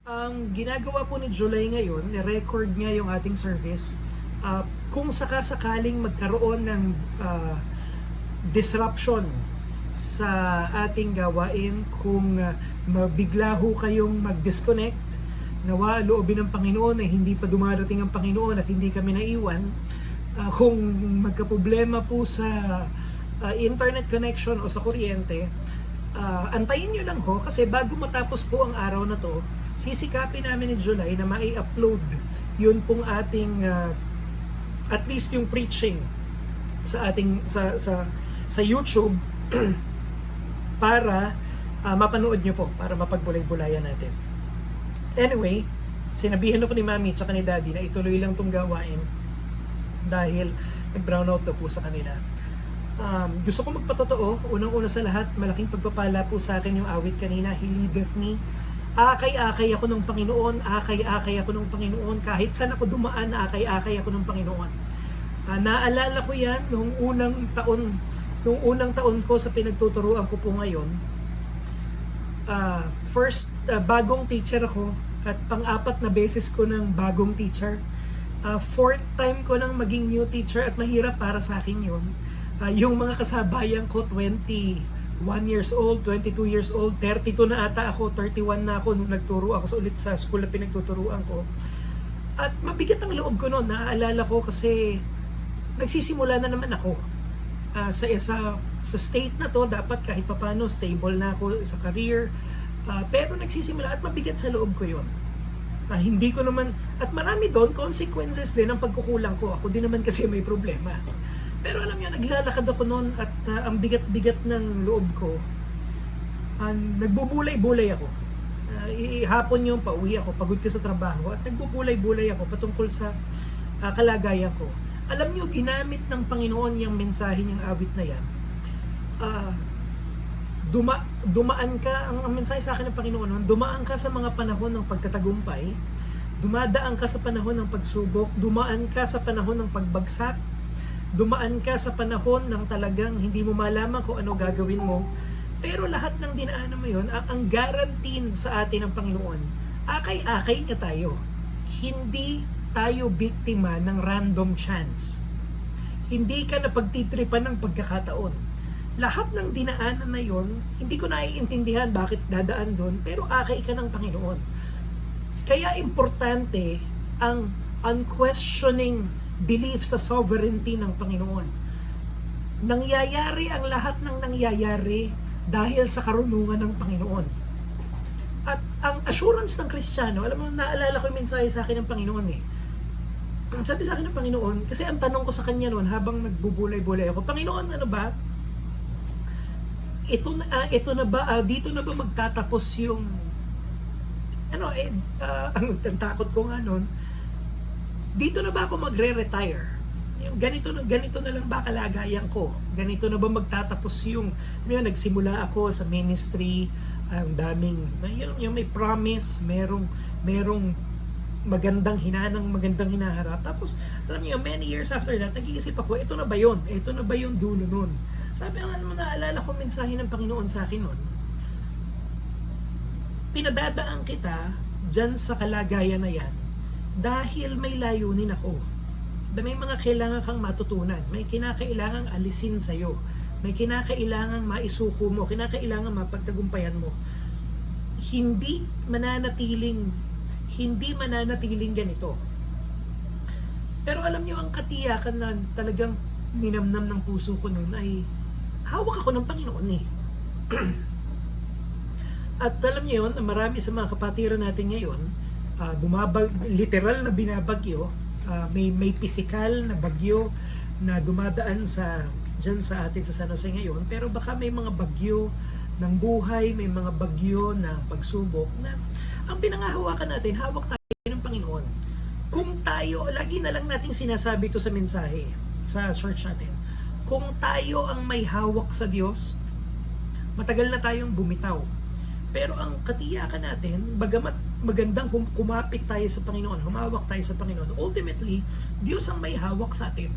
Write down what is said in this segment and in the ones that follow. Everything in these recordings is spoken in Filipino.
Ang ginagawa po ni July ngayon, ni-record niya yung ating service. Kung sakasakaling magkaroon ng disruption sa ating gawain, kung mabigla ho kayong mag-disconnect, nawa loobin ng Panginoon ay hindi pa dumarating ang Panginoon at hindi kami naiwan. Kung magkaproblema po sa internet connection o sa kuryente, antayin nyo lang ho kasi bago matapos po ang araw na to, sisikapin namin ni July na mai-upload yun pong ating at least yung preaching sa ating sa YouTube para mapanood nyo po, para mapagbulay-bulayan natin. Anyway, sinabihan ako ni Mami at ni Daddy na ituloy lang tong gawain dahil nag-brownout daw po sa kanila. Gusto ko magpatotoo, unang-una sa lahat, malaking pagpapala po sa akin yung awit kanina, He leadeth me. Akay-akay ako ng Panginoon, akay-akay ako ng Panginoon, kahit saan ako dumaan, akay-akay ako ng Panginoon. Naalala ko yan nung unang taon ko sa pinagtuturuan ko po ngayon. Bagong teacher ako at pang-apat na beses ko ng bagong teacher. Fourth time ko nang maging new teacher at mahirap para sa akin yun. Yung mga kasabayan ko, 21 years old, 22 years old, 32 na ata ako, 31 na ako nung nagturo ako ulit sa school na pinagtuturuan ko. At mabigat ang loob ko noon, naaalala ko kasi nagsisimula na naman ako. Sa state na to, dapat kahit papano stable na ako sa career. Pero nagsisimula at mabigat sa loob ko yon. Hindi ko naman, at marami doon consequences din ng pagkukulang ko. Ako din naman kasi may problema. Pero alam niyo, naglalakad ako noon at ang bigat-bigat ng loob ko, nagbubulay-bulay ako. Hapon yung pauwi ako, pagod ka sa trabaho, at nagbubulay-bulay ako patungkol sa kalagayan ko. Alam niyo, ginamit ng Panginoon yung mensahe niyang awit na yan. Dumaan ka, ang mensahe sa akin ng Panginoon, dumaan ka sa mga panahon ng pagtatagumpay, dumadaan ka sa panahon ng pagsubok, dumaan ka sa panahon ng pagbagsak, dumaan ka sa panahon ng talagang hindi mo malaman kung ano gagawin mo. Pero lahat ng dinaanan mo yun, ang guarantee sa atin ng Panginoon, akay-akay niya tayo. Hindi tayo biktima ng random chance. Hindi ka napagtitripan ng pagkakataon. Lahat ng dinaanan na yon, hindi ko naiintindihan bakit dadaan doon, pero akay ka ng Panginoon. Kaya importante ang unquestioning belief sa sovereignty ng Panginoon. Nangyayari ang lahat ng nangyayari dahil sa karunungan ng Panginoon. At ang assurance ng Kristiyano, alam mo, naalala ko yung mensahe sa akin ng Panginoon eh. Sabi sa akin ng Panginoon, kasi ang tanong ko sa Kanya noon habang nagbubulay-bulay ako, Panginoon, ano ba? Ito na ba, dito na ba magtatapos yung, ang takot ko nga noon, dito na ba ako magre-retire? Ganito na lang ba kalagayan ko? Ganito na ba magtatapos yung nagsimula ako sa ministry, ang daming yung may promise, merong magandang hinaharap. Tapos alam niyo, many years after that, nag-iisip ako, ito na ba yun? Ito na ba yung dulo nun? Sabi nga naman, naalala ko mensahe ng Panginoon sa akin nun. Pinadadaan kita dyan sa kalagayan na yan dahil may layunin ako. May mga kailangan kang matutunan. May kinakailangang alisin sa'yo. May kinakailangang maisuko mo. Kinakailangang mapagtagumpayan mo. Hindi mananatiling ganito. Pero alam niyo, ang katiyakan na talagang ninamnam ng puso ko noon ay hawak ako ng Panginoon eh. At alam niyo yun, marami sa mga kapatiran natin ngayon, literal na binabagyo, may physical na bagyo na dumadaan dyan sa atin sa San Jose ngayon, pero baka may mga bagyo ng buhay, may mga bagyo ng pagsubok na ang pinangahawakan natin, hawak tayo ng Panginoon. Kung tayo, lagi na lang natin sinasabi to sa mensahe sa church natin, kung tayo ang may hawak sa Diyos, matagal na tayong bumitaw. Pero ang katiyakan natin, bagamat magandang kumapit tayo sa Panginoon, humawak tayo sa Panginoon, ultimately, Diyos ang may hawak sa atin.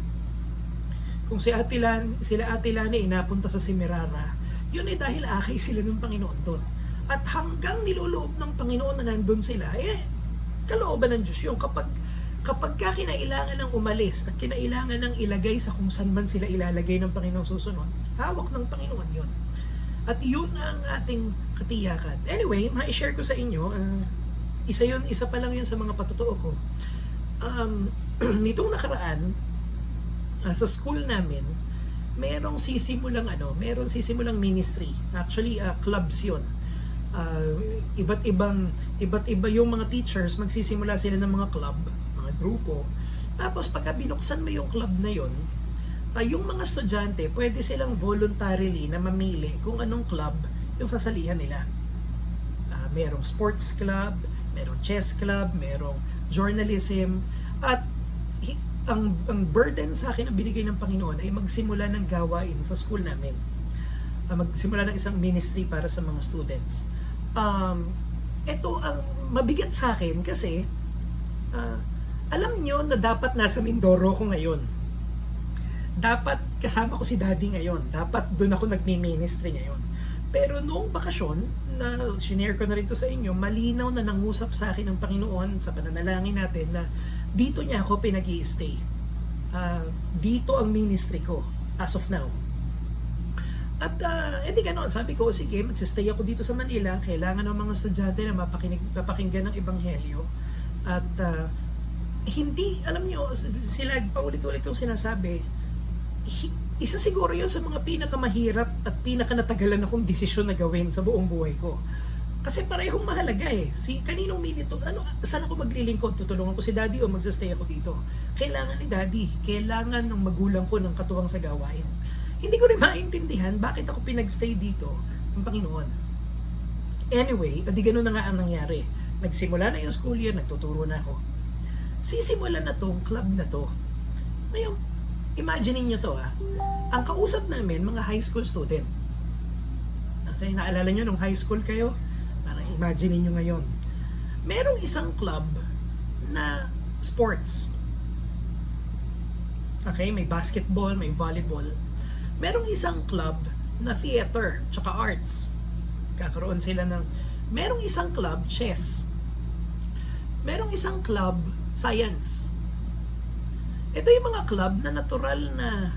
Kung sila Ate Lani inapunta sa Semirara, yun ay dahil akay sila ng Panginoon doon. At hanggang niloloob ng Panginoon na nandun sila, kalooban ng Diyos yung kapag ka kinailangan ng umalis at kinailangan ng ilagay sa kung saan man sila ilalagay ng Panginoong susunod, hawak ng Panginoon yun. At yun ang ating katiyakan. Anyway, ma-share ko sa inyo, isa pa lang yun sa mga patotoo ko. Nitong nakaraan, sa school namin, merong sisimulang ministry. Actually, clubs yun. Iba't iba yung mga teachers, magsisimula sila ng mga club, mga grupo. Tapos pagka binuksan mo yung club na yun, yung mga estudyante, pwede silang voluntarily na mamili kung anong club yung sasalihan nila. Merong sports club, merong chess club, merong journalism, at ang burden sa akin na binigay ng Panginoon ay magsimula ng gawain sa school namin. Magsimula ng isang ministry para sa mga students. Ito ang mabigat sa akin kasi alam nyo na dapat nasa Mindoro ko ngayon. Dapat kasama ko si Daddy ngayon. Dapat doon ako nagmi-ministry ngayon. Pero noong bakasyon, na shinare ko na rin to sa inyo, malinaw na nangusap sa akin ng Panginoon sa pananalangin natin na dito niya ako pinag-i-stay. Dito ang ministry ko as of now. At edi ganoon, sabi ko, sige, magsistay ako dito sa Manila. Kailangan ng mga estudyante na mapakinggan ng Ebanghelyo. At hindi, alam nyo, sila paulit-ulit kong sinasabi, isa siguro yun sa mga pinakamahirap at pinakanatagalan akong desisyon na gawin sa buong buhay ko. Kasi parehong mahalaga kaninong minute, saan ako maglilingkod? Tutulungan ko si Daddy o magsastay ako dito? Kailangan ni Daddy, kailangan ng magulang ko ng katuwang sa gawain. Hindi ko rin maintindihan bakit ako pinagstay dito ng Panginoon. Anyway, adi ganun na nga ang nangyari. Nagsimula na yung school year, nagtuturo na ako. Sisimulan na tong club na to. Ngayon, imagine niyo to Ang kausap namin, mga high school student. Okay, naalala nyo nung high school kayo? Parang imagine niyo ngayon. Merong isang club na sports. Okay, may basketball, may volleyball. Merong isang club na theater, tsaka arts. Kakaroon sila ng... Merong isang club, chess. Merong isang club, science. Ito yung mga club na natural na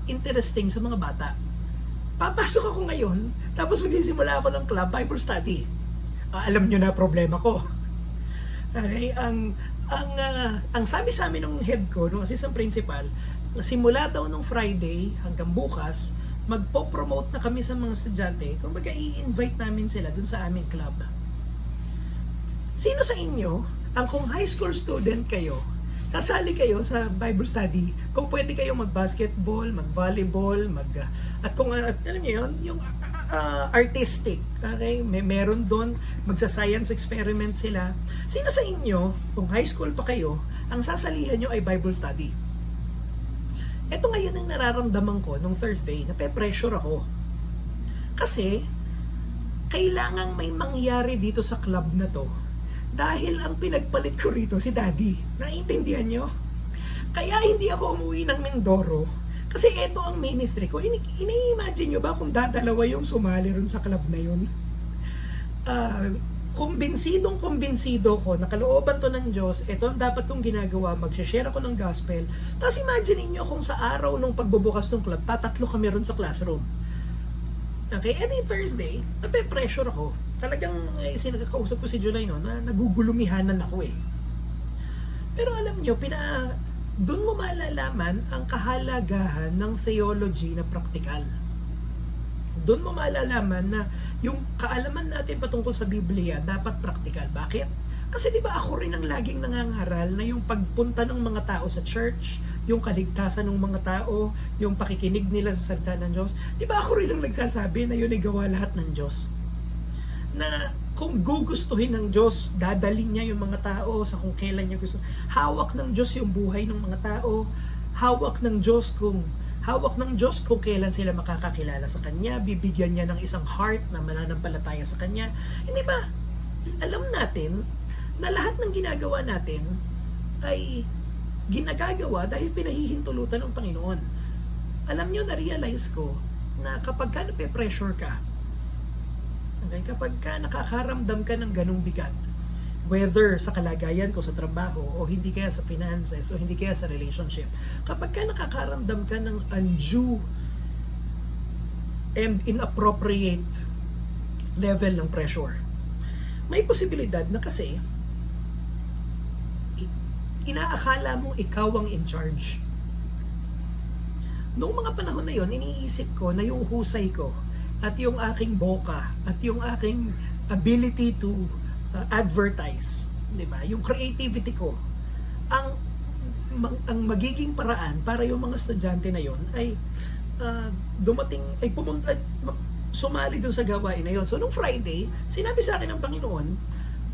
interesting sa mga bata. Papasok ako ngayon, tapos magsisimula ako ng club Bible study. Alam nyo na problema ko. Okay, ang sabi sa amin ng head ko, ng assistant principal, simula daw nung Friday hanggang bukas, magpo-promote na kami sa mga estudyante kung baga i-invite namin sila dun sa aming club. Sino sa inyo, ang kung high school student kayo, sasali kayo sa Bible study, kung pwede kayong mag-basketball, mag-volleyball, at kung alam niyo yun, yung artistic, okay? Meron doon, magsa-science experiment sila. Sino sa inyo, kung high school pa kayo, ang sasalihan nyo ay Bible study? Ito ngayon ang nararamdaman ko nung Thursday, nape-pressure ako. Kasi, kailangang may mangyari dito sa club na to. Dahil ang pinagpalit ko rito si Daddy. Naiintindihan nyo? Kaya hindi ako umuwi ng Mindoro. Kasi ito ang ministry ko. Ini-imagine nyo ba kung dadalawa yung sumali ron sa club na yun? Kumbinsidong-kumbinsido ko, nakalooban to ng Diyos, ito ang dapat kong ginagawa, mag-share ako ng gospel. Tapos imagine niyo kung sa araw ng pagbubukas ng club, tatatlo kami ron sa classroom. Okay, edi Thursday, nape-pressure ako. Talagang sinakausap ko si July no, na nagugulumihanan ako Pero alam nyo, doon mo malalaman ang kahalagahan ng theology na praktikal. Doon mo malalaman na yung kaalaman natin patungkol sa Biblia dapat praktikal. Bakit? Kasi di ba ako rin ang laging nangangaral na yung pagpunta ng mga tao sa church, yung kaligtasan ng mga tao, yung pakikinig nila sa salita ng Diyos. Di ba ako rin ang nagsasabi na yun ay gawa lahat ng Diyos? Na kung gugustuhin ng Diyos, dadalhin niya yung mga tao sa kung kailan niya gusto. Hawak ng Diyos yung buhay ng mga tao. Hawak ng Diyos kung kailan sila makakakilala sa Kanya, bibigyan niya ng isang heart na mananampalataya sa Kanya. Hindi ba, alam natin na lahat ng ginagawa natin ay ginagagawa dahil pinahihintulutan ng Panginoon. Alam nyo, na-realize ko na kapag ka nape-pressure ka, Okay? Kapag ka nakakaramdam ka ng ganong bigat, whether sa kalagayan ko sa trabaho o hindi kaya sa finances o hindi kaya sa relationship, kapag ka nakakaramdam ka ng undue and inappropriate level ng pressure, may posibilidad na kasi inaakala mong ikaw ang in charge. Noong mga panahon na yon, iniisip ko na yung husay ko at yung aking boka at yung aking ability to advertise, di ba? Yung creativity ko, ang magiging paraan para yung mga estudyante na yon ay pumunta, sumali dun sa gawain na yon. So nung Friday, sinabi sa akin ng Panginoon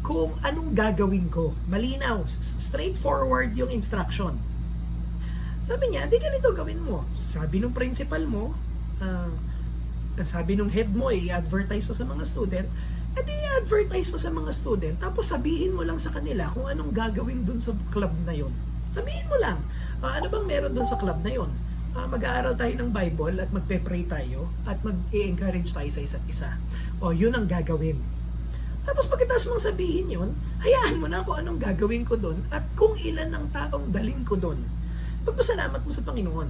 kung anong gagawin ko. Malinaw, straightforward yung instruction. Sabi niya, di ganito gawin mo. Sabi nung principal mo, sabi nung head mo, i-advertise mo sa mga student, i-advertise mo sa mga student, tapos sabihin mo lang sa kanila kung anong gagawin dun sa club na yon. Sabihin mo lang, ano bang meron dun sa club na yon? Mag-aaral tayo ng Bible at magpe-pray tayo at mag-i-encourage tayo sa isa't isa. O, yun ang gagawin. Tapos pagkatapos mong sabihin yun, hayaan mo na kung anong gagawin ko dun at kung ilan ang taong dalhin ko dun. Pagpasalamat mo sa Panginoon.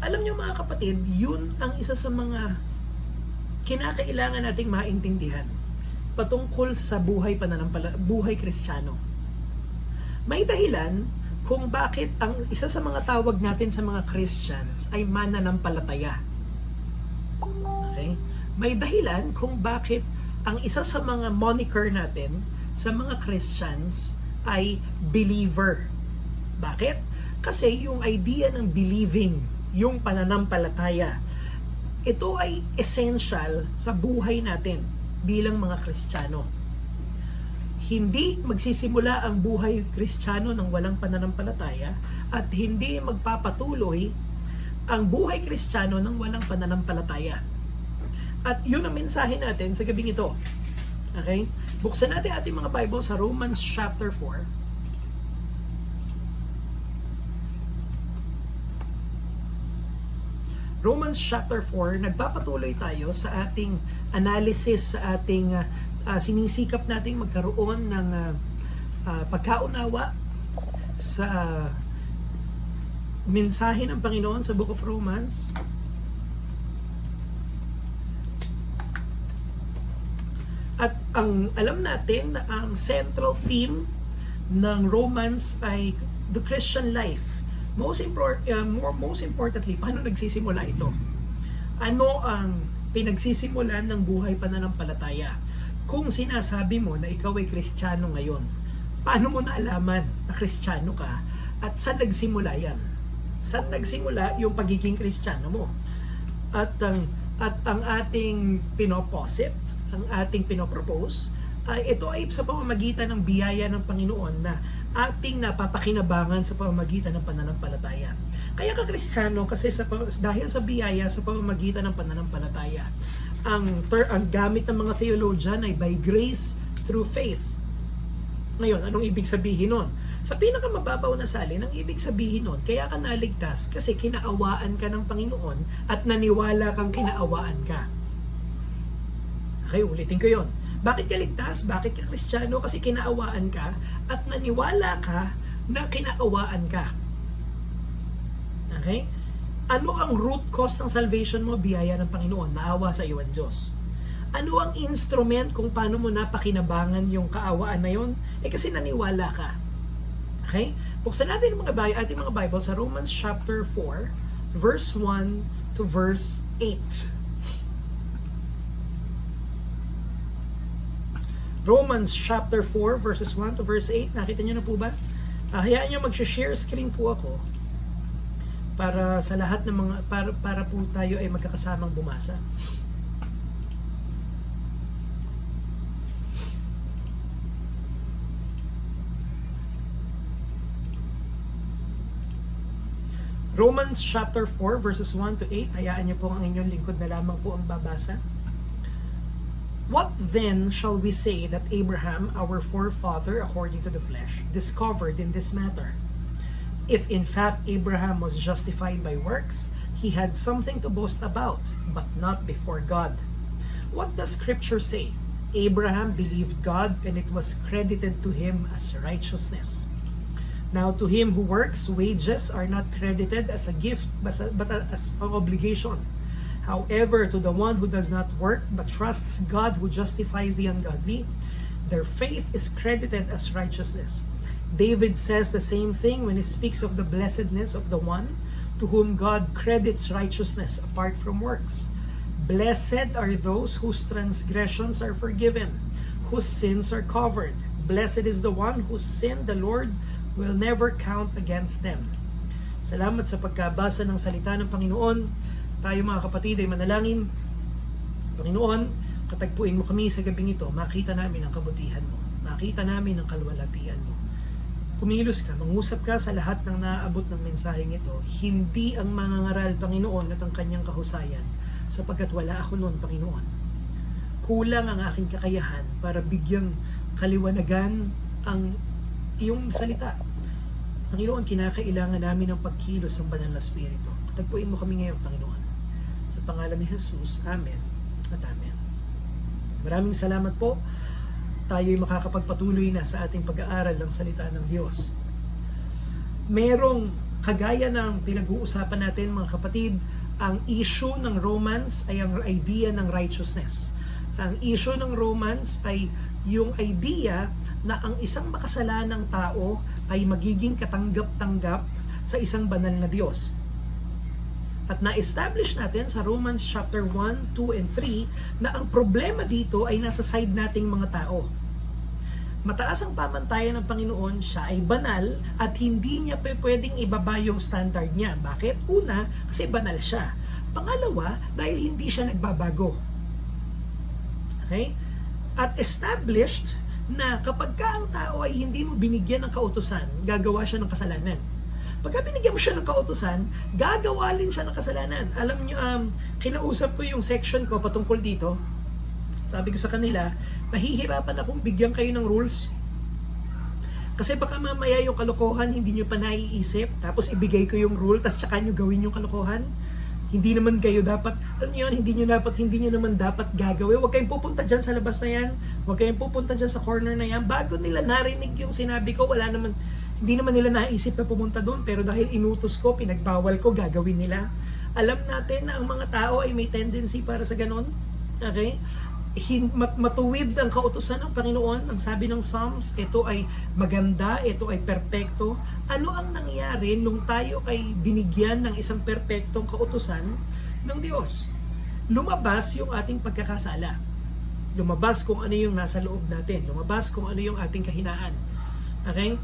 Alam niyo mga kapatid, yun ang isa sa mga kinakailangan nating maintindihan patungkol sa buhay Kristiyano. May dahilan kung bakit ang isa sa mga tawag natin sa mga Christians ay mananampalataya. Okay? May dahilan kung bakit ang isa sa mga moniker natin sa mga Christians ay believer. Bakit? Kasi yung idea ng believing, yung pananampalataya, ito ay essential sa buhay natin bilang mga Kristiyano. Hindi magsisimula ang buhay Kristiyano ng walang pananampalataya at hindi magpapatuloy ang buhay Kristiyano ng walang pananampalataya. At yun ang mensahe natin sa gabing ito. Okay? Buksan natin ating mga Bible sa Romans chapter 4. Romans chapter 4, nagpapatuloy tayo sa ating analysis, sa ating sinisikap nating magkaroon ng pagkaunawa sa mensahe ng Panginoon sa Book of Romans. At alam natin na ang central theme ng Romans ay the Christian life. Most importantly, paano nagsisimula ito? Ano ang pinagsisimulan ng buhay pananampalataya? Kung sinasabi mo na ikaw ay Kristiyano ngayon, paano mo naalaman na Kristiyano ka? At saan nagsimula yan? Saan nagsimula yung pagiging Kristiyano mo? At ang ating pinoposit, ang ating pinopropose, ito ay sa pamamagitan ng biyaya ng Panginoon na ating napapakinabangan sa pamamagitan ng pananampalataya. Kaya ka Kristiyano kasi dahil sa biyaya sa pamamagitan ng pananampalataya. Ang gamit ng mga theologian ay by grace through faith. Ngayon, anong ibig sabihin nun? Sa pinakamababaw na salin, ang ibig sabihin nun, kaya ka naligtas kasi kinaawaan ka ng Panginoon at naniwala kang kinaawaan ka. Okay, ulitin ko yon. Bakit ka ligtas? Bakit ka Kristiyano? Kasi kinaawaan ka at naniwala ka na kinaawaan ka. Okay? Ano ang root cause ng salvation mo? Biyaya ng Panginoon. Naawa sa iyo ang Diyos. Ano ang instrument kung paano mo napakinabangan yung kaawaan na yon? Kasi naniwala ka. Okay? Buksan natin ating mga Bible sa Romans chapter 4, verse 1 to verse 8. Romans chapter 4 verses 1 to verse 8. Nakita niyo na po ba? Hayaan niyo mag-share screen po ako para sa lahat ng mga para po tayo ay magkakasamang bumasa. Romans chapter 4 verses 1 to 8. Hayaan niyo po ang inyong lingkod na lamang po ang babasa. What then shall we say that Abraham, our forefather according to the flesh, discovered in this matter? If in fact Abraham was justified by works, he had something to boast about, but not before God. What does Scripture say? Abraham believed God and it was credited to him as righteousness. Now to him who works, wages are not credited as a gift but as an obligation. However, to the one who does not work but trusts God who justifies the ungodly, their faith is credited as righteousness. David says the same thing when he speaks of the blessedness of the one to whom God credits righteousness apart from works. Blessed are those whose transgressions are forgiven, whose sins are covered. Blessed is the one whose sin the Lord will never count against them. Salamat sa pagkabasa ng salita ng Panginoon. Tayo mga kapatid ay manalangin. Panginoon, katagpuin mo kami sa gabing ito, makita namin ang kabutihan mo, makita namin ang kaluwalhatian mo. Kumilos ka, mangusap ka sa lahat ng naaabot ng mensaheng ito, hindi ang mangangaral, Panginoon, at ang kanyang kahusayan, sapagkat wala ako noon, Panginoon. Kulang ang aking kakayahan para bigyang kaliwanagan ang iyong salita. Panginoon, kinakailangan namin ng pagkilos ng banal na Espiritu. Katagpuin mo kami ngayon, Panginoon. Sa pangalan ni Jesus, Amen at Amen. Maraming salamat po. Tayo'y makakapagpatuloy na sa ating pag-aaral ng salita ng Diyos. Merong kagaya ng pinag-uusapan natin mga kapatid, ang issue ng romance ay ang idea ng righteousness. Ang issue ng romance ay yung idea na ang isang makasalanang tao ay magiging katanggap-tanggap sa isang banal na Diyos. At na-establish natin sa Romans chapter 1, 2, and 3 na ang problema dito ay nasa side nating mga tao. Mataas ang pamantayan ng Panginoon, siya ay banal at hindi niya pwedeng ibaba yung standard niya. Bakit? Una, kasi banal siya. Pangalawa, dahil hindi siya nagbabago. Okay? At established na kapag ka ang tao ay hindi mo binigyan ng kautusan, gagawa siya ng kasalanan. Pagka binigyan mo siya ng kautusan, gagawa rin siya ng kasalanan. Alam niyo, kinausap ko yung section ko patungkol dito. Sabi ko sa kanila, mahihirapan akong bigyan kayo ng rules. Kasi baka mamaya yung kalokohan, hindi nyo pa naiisip, tapos ibigay ko yung rule, tapos tsaka nyo gawin yung kalokohan. Hindi naman kayo dapat, alam niyo yun, hindi nyo naman dapat gagawin. Huwag kayong pupunta dyan sa labas na yan. Huwag kayong pupunta dyan sa corner na yan. Bago nila narinig yung sinabi ko, hindi naman nila naisip na pumunta doon, pero dahil inutos ko, pinagbawal ko, gagawin nila. Alam natin na ang mga tao ay may tendency para sa ganon. Okay? Matuwid ang kautusan ng Panginoon. Ang sabi ng Psalms, ito ay maganda, ito ay perpekto. Ano ang nangyari nung tayo ay binigyan ng isang perpektong kautusan ng Diyos? Lumabas yung ating pagkakasala. Lumabas kung ano yung nasa loob natin. Lumabas kung ano yung ating kahinaan. Okay?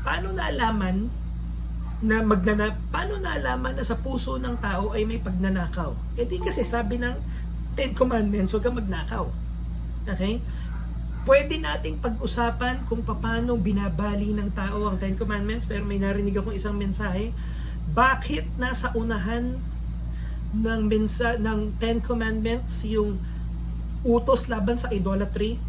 Paano nalaman na sa puso ng tao ay may pagnanakaw? E di kasi sabi ng Ten Commandments, huwag kang magnakaw. Okay? Pwede nating pag-usapan kung paano binabali ng tao ang Ten Commandments, pero may narinig akong isang mensahe. Bakit nasa unahan ng Ten Commandments yung utos laban sa idolatry?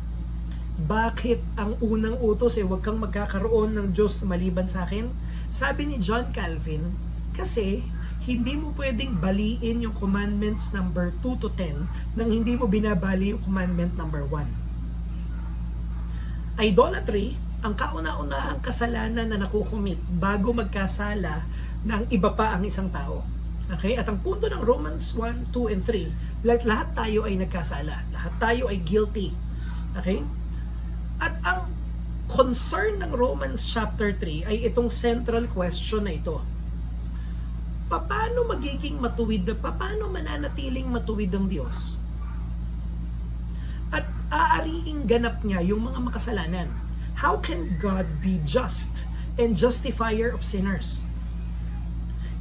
Bakit ang unang utos ay huwag kang magkakaroon ng Diyos maliban sa akin? Sabi ni John Calvin, kasi hindi mo pwedeng baliin yung commandments number 2 to 10 nang hindi mo binabali yung commandment number 1. Idolatry, ang kauna-unahang kasalanan na nakukumit bago magkasala ng iba pa ang isang tao. Okay? At ang punto ng Romans 1, 2, and 3, lahat tayo ay nagkasala. Lahat tayo ay guilty. Okay? At ang concern ng Romans chapter 3 ay itong central question na ito. Paano magiging matuwid, paano mananatiling matuwid ang Diyos? At aariing ganap niya yung mga makasalanan. How can God be just and justifier of sinners?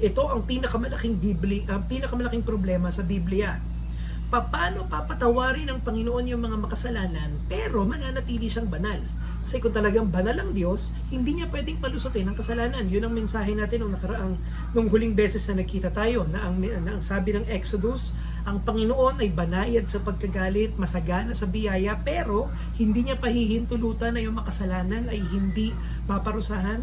Ito ang pinakamalaking problema sa Biblia. Paano papatawarin ng Panginoon yung mga makasalanan pero mananatili siyang banal? Kasi kung talagang banal ang Diyos, hindi niya pwedeng palusutin ang kasalanan. Yun ang mensahe natin nung huling beses na nagkita tayo, na ang sabi ng Exodus, ang Panginoon ay banayad sa pagkagalit, masagana sa biyaya, pero hindi niya pahihintulutan na yung makasalanan ay hindi maparusahan.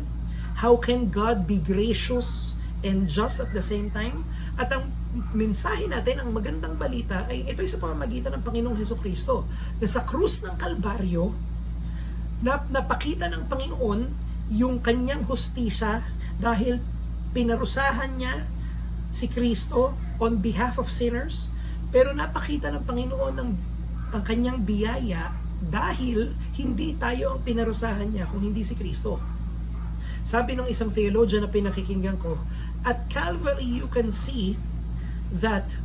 How can God be gracious and just at the same time? At ang mensahe natin, ang magandang balita ay ito'y sa pamamagitan ng Panginoong Hesukristo, na sa krus ng Kalbaryo, napakita ng Panginoon yung kanyang hustisya dahil pinarusahan niya si Kristo on behalf of sinners, pero napakita ng Panginoon ang kanyang biyaya dahil hindi tayo ang pinarusahan niya kung hindi si Kristo. Sabi ng isang theologian na pinakikinggan ko, at Calvary you can see that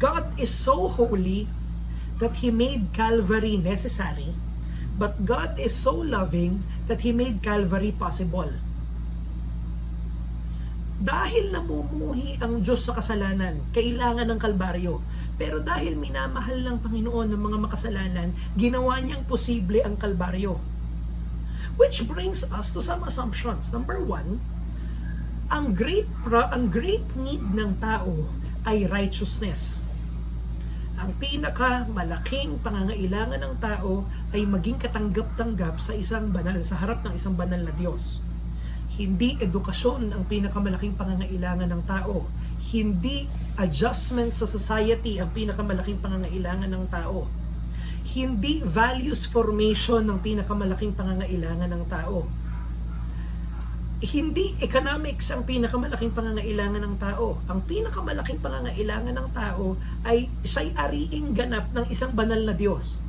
God is so holy that He made Calvary necessary, but God is so loving that He made Calvary possible. Dahil namumuhi ang Diyos sa kasalanan, kailangan ng Kalbaryo. Pero dahil minamahal ng Panginoon ng mga makasalanan, ginawa niyang posible ang Kalbaryo. Which brings us to some assumptions. Number one, ang great need ng tao ay righteousness. Ang pinakamalaking pangangailangan ng tao ay maging katanggap-tanggap sa harap ng isang banal na Diyos. Hindi edukasyon ang pinakamalaking pangangailangan ng tao. Hindi adjustment sa society ang pinakamalaking pangangailangan ng tao. Hindi values formation ang pinakamalaking pangangailangan ng tao. Hindi economics ang pinakamalaking pangangailangan ng tao. Ang pinakamalaking pangangailangan ng tao ay siya'y ariing ganap ng isang banal na Diyos.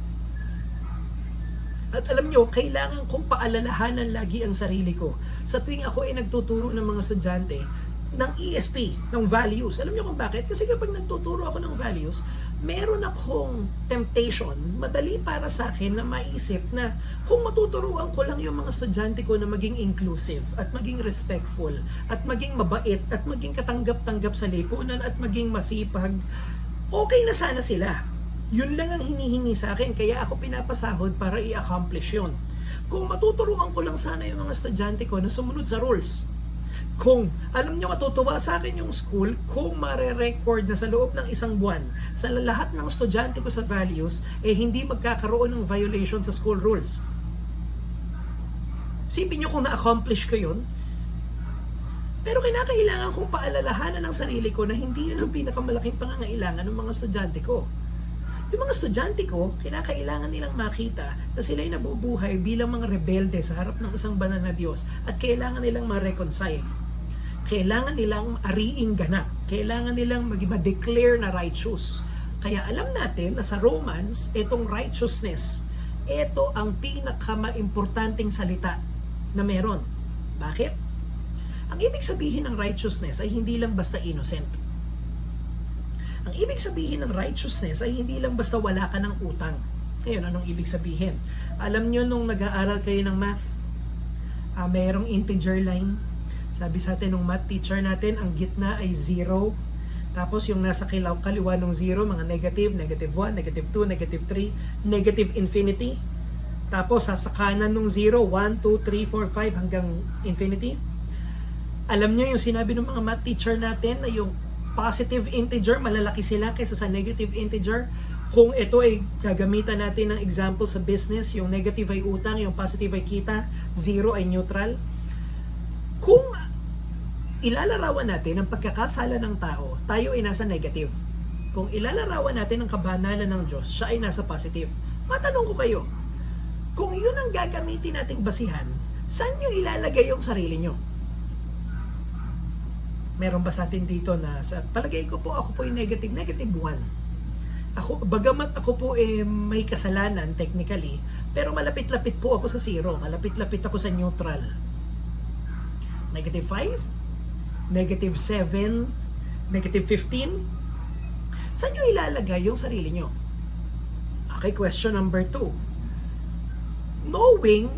At alam nyo, kailangan kong paalalahanan lagi ang sarili ko. Sa tuwing ako ay nagtuturo ng mga estudyante ng ESP, ng values. Alam nyo kung bakit? Kasi kapag nagtuturo ako ng values, meron akong temptation, madali para sa akin na maisip na kung matuturuan ko lang yung mga estudyante ko na maging inclusive at maging respectful at maging mabait at maging katanggap-tanggap sa lipunan at maging masipag, okay na sana sila. Yun lang ang hinihingi sa akin, kaya ako pinapasahod para i-accomplish yun. Kung matuturuan ko lang sana yung mga estudyante ko na sumunod sa rules. Kung, alam nyo, matutuwa sa akin yung school kung mare-record na sa loob ng isang buwan sa lahat ng estudyante ko sa values, hindi magkakaroon ng violation sa school rules. Sipin nyo kung na-accomplish ko yun. Pero kinakailangan kong paalalahanan ng sarili ko na hindi yun ang pinakamalaking pangangailangan ng mga estudyante ko. Yung mga estudyante ko, kinakailangan nilang makita na sila'y nabubuhay bilang mga rebelde sa harap ng isang banal na Diyos at kailangan nilang ma-reconcile. Kailangan nilang ariing ganap. Kailangan nilang mag-declare na righteous. Kaya alam natin na sa Romans, itong righteousness, ito ang pinaka-importanting salita na meron. Bakit? Ang ibig sabihin ng righteousness ay hindi lang basta innocent. Ang ibig sabihin ng righteousness ay hindi lang basta wala ka ng utang. Ngayon, anong ibig sabihin? Alam nyo nung nag-aaral kayo ng math, mayroong integer line. Sabi sa atin ng math teacher natin, ang gitna ay 0. Tapos yung nasa kaliwa ng 0, mga negative, negative 1, negative 2, negative 3, negative infinity. Tapos sa kanan ng 0, 1, 2, 3, 4, 5 hanggang infinity. Alam nyo yung sinabi ng mga math teacher natin na yung positive integer, malalaki sila kaysa sa negative integer. Kung ito ay gagamitan natin ng example sa business, yung negative ay utang, yung positive ay kita, 0 ay neutral. Kung ilalarawan natin ang pagkakasala ng tao, tayo ay nasa negative. Kung ilalarawan natin ang kabanalan ng Diyos, siya ay nasa positive. Matanong ko kayo, kung yun ang gagamitin nating basihan, saan nyo ilalagay yung sarili nyo? Meron ba sa atin dito na sa palagay ko po, ako po yung negative 1. Bagamat ako po may kasalanan technically, pero malapit-lapit po ako sa 0, malapit-lapit ako sa neutral. Negative 5, negative 7, negative 15. Saan nyo ilalagay yung sarili nyo? Okay, question number 2. Knowing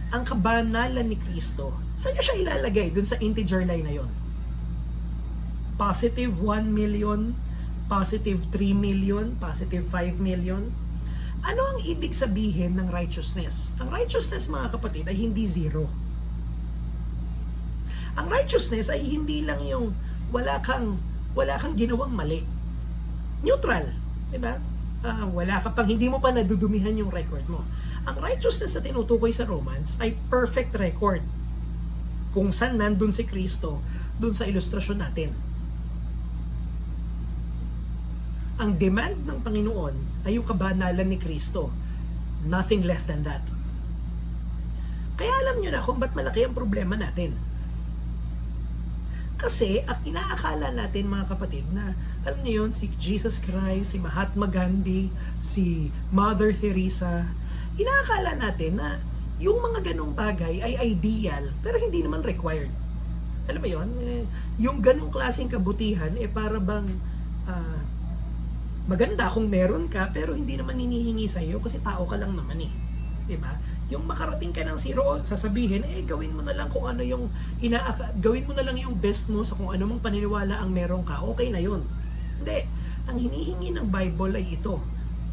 ang kabanalan ni Kristo, saan nyo siya ilalagay dun sa integer line na yon? Positive 1 million, positive 3 million, positive 5 million. Ano ang ibig sabihin ng righteousness? Ang righteousness, mga kapatid, ay hindi 0. Ang righteousness ay hindi lang yung wala kang ginawang mali. Neutral, di ba? Wala ka pang, hindi mo pa nadudumihan yung record mo. Ang righteousness na tinutukoy sa Romans ay perfect record. Kung saan nandun si Kristo, dun sa ilustrasyon natin. Ang demand ng Panginoon ay yung kabanalan ni Kristo. Nothing less than that. Kaya alam nyo na kung ba't malaki ang problema natin. Kasi ang inaakala natin mga kapatid na, alam niyo yun, si Jesus Christ, si Mahatma Gandhi, si Mother Teresa, inaakala natin na yung mga ganong bagay ay ideal, pero hindi naman required. Alam mo yun, yung ganong klaseng kabutihan, para bang maganda kung meron ka, pero hindi naman hinihingi sa'yo kasi tao ka lang naman eh. Diba? Yung makarating ka ng zero, sasabihin, gawin mo na lang kung ano yung gawin mo na lang yung best mo sa kung ano mong paniniwala ang meron ka, okay na yun. Hindi. Ang hinihingi ng Bible ay ito,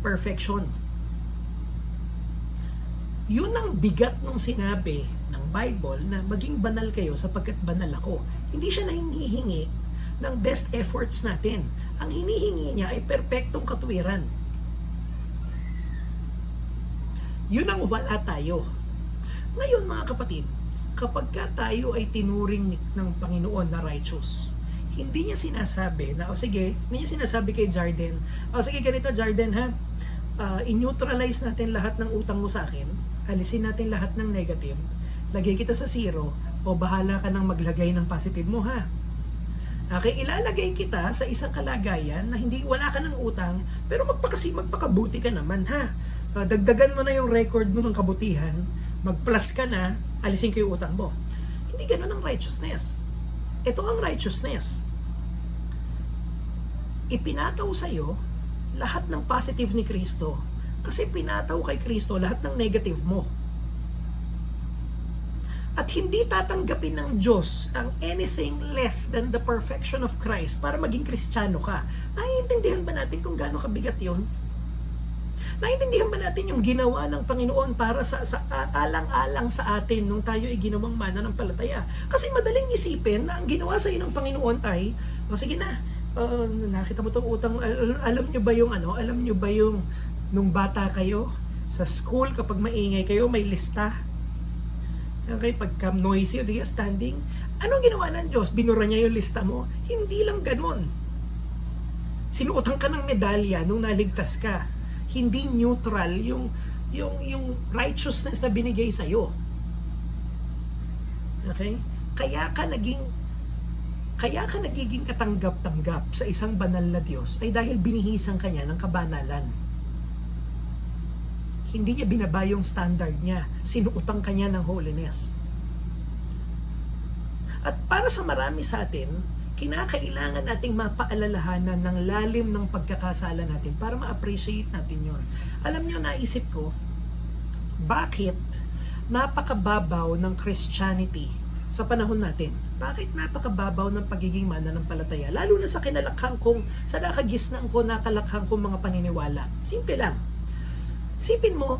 perfection. Yun ang bigat ng sinabi ng Bible na maging banal kayo sapagkat banal ako. Hindi siya nahihingi ng best efforts natin. Ang hinihingi niya ay perpektong katuwiran. Yun ang wala tayo. Ngayon mga kapatid, kapag tayo ay tinuring ng Panginoon na righteous, hindi niya sinasabi na, hindi niya sinasabi kay Jarden, sige ganito Jarden ha, i-neutralize natin lahat ng utang mo sa akin, alisin natin lahat ng negative, lagay kita sa zero, o bahala ka nang maglagay ng positive mo ha. Okay, ilalagay kita sa isang kalagayan na hindi wala ka ng utang, pero magpakabuti ka naman ha. Dagdagan mo na yung record mo ng kabutihan, mag-plus ka na, alisin ko yung utang mo. Hindi ganun ang righteousness. Ito ang righteousness. Ipinataw sa'yo lahat ng positive ni Kristo kasi pinataw kay Kristo lahat ng negative mo. At hindi tatanggapin ng Diyos ang anything less than the perfection of Christ para maging Kristiyano ka. Naiintindihan ba natin kung gaano kabigat yun? Naiintindihan ba natin yung ginawa ng Panginoon para sa alang-alang sa atin nung tayo ay ginawang mananampalataya? Kasi madaling isipin na ang ginawa sa iyo ng Panginoon ay, sige na, nakita mo tong utang, alam nyo ba yung nung bata kayo, sa school kapag maingay kayo, may lista. Okay, pagka noisy o di standing, anong ginawa ng Diyos? Binura niya yung lista mo? Hindi lang ganun. Sinuotang ka ng medalya nung naligtas ka. Hindi neutral yung righteousness na binigay sa iyo. Okay? Kaya ka nagiging katanggap-tanggap sa isang banal na Diyos ay dahil binihisan ka niya ng kabanalan. Hindi niya binaba yung standard niya. Sinuotang ka niya ng holiness. At para sa marami sa atin, kinakailangan nating mapaalalahanan ng lalim ng pagkakasala natin para ma-appreciate natin yon. Alam niyo, naisip ko, bakit napakababaw ng Christianity sa panahon natin? Bakit napakababaw ng pagiging mananampalataya? Lalo na sa kinalakhang kong, sa nakagisnang ko, nakalakhang kong mga paniniwala. Simple lang. Sipin mo,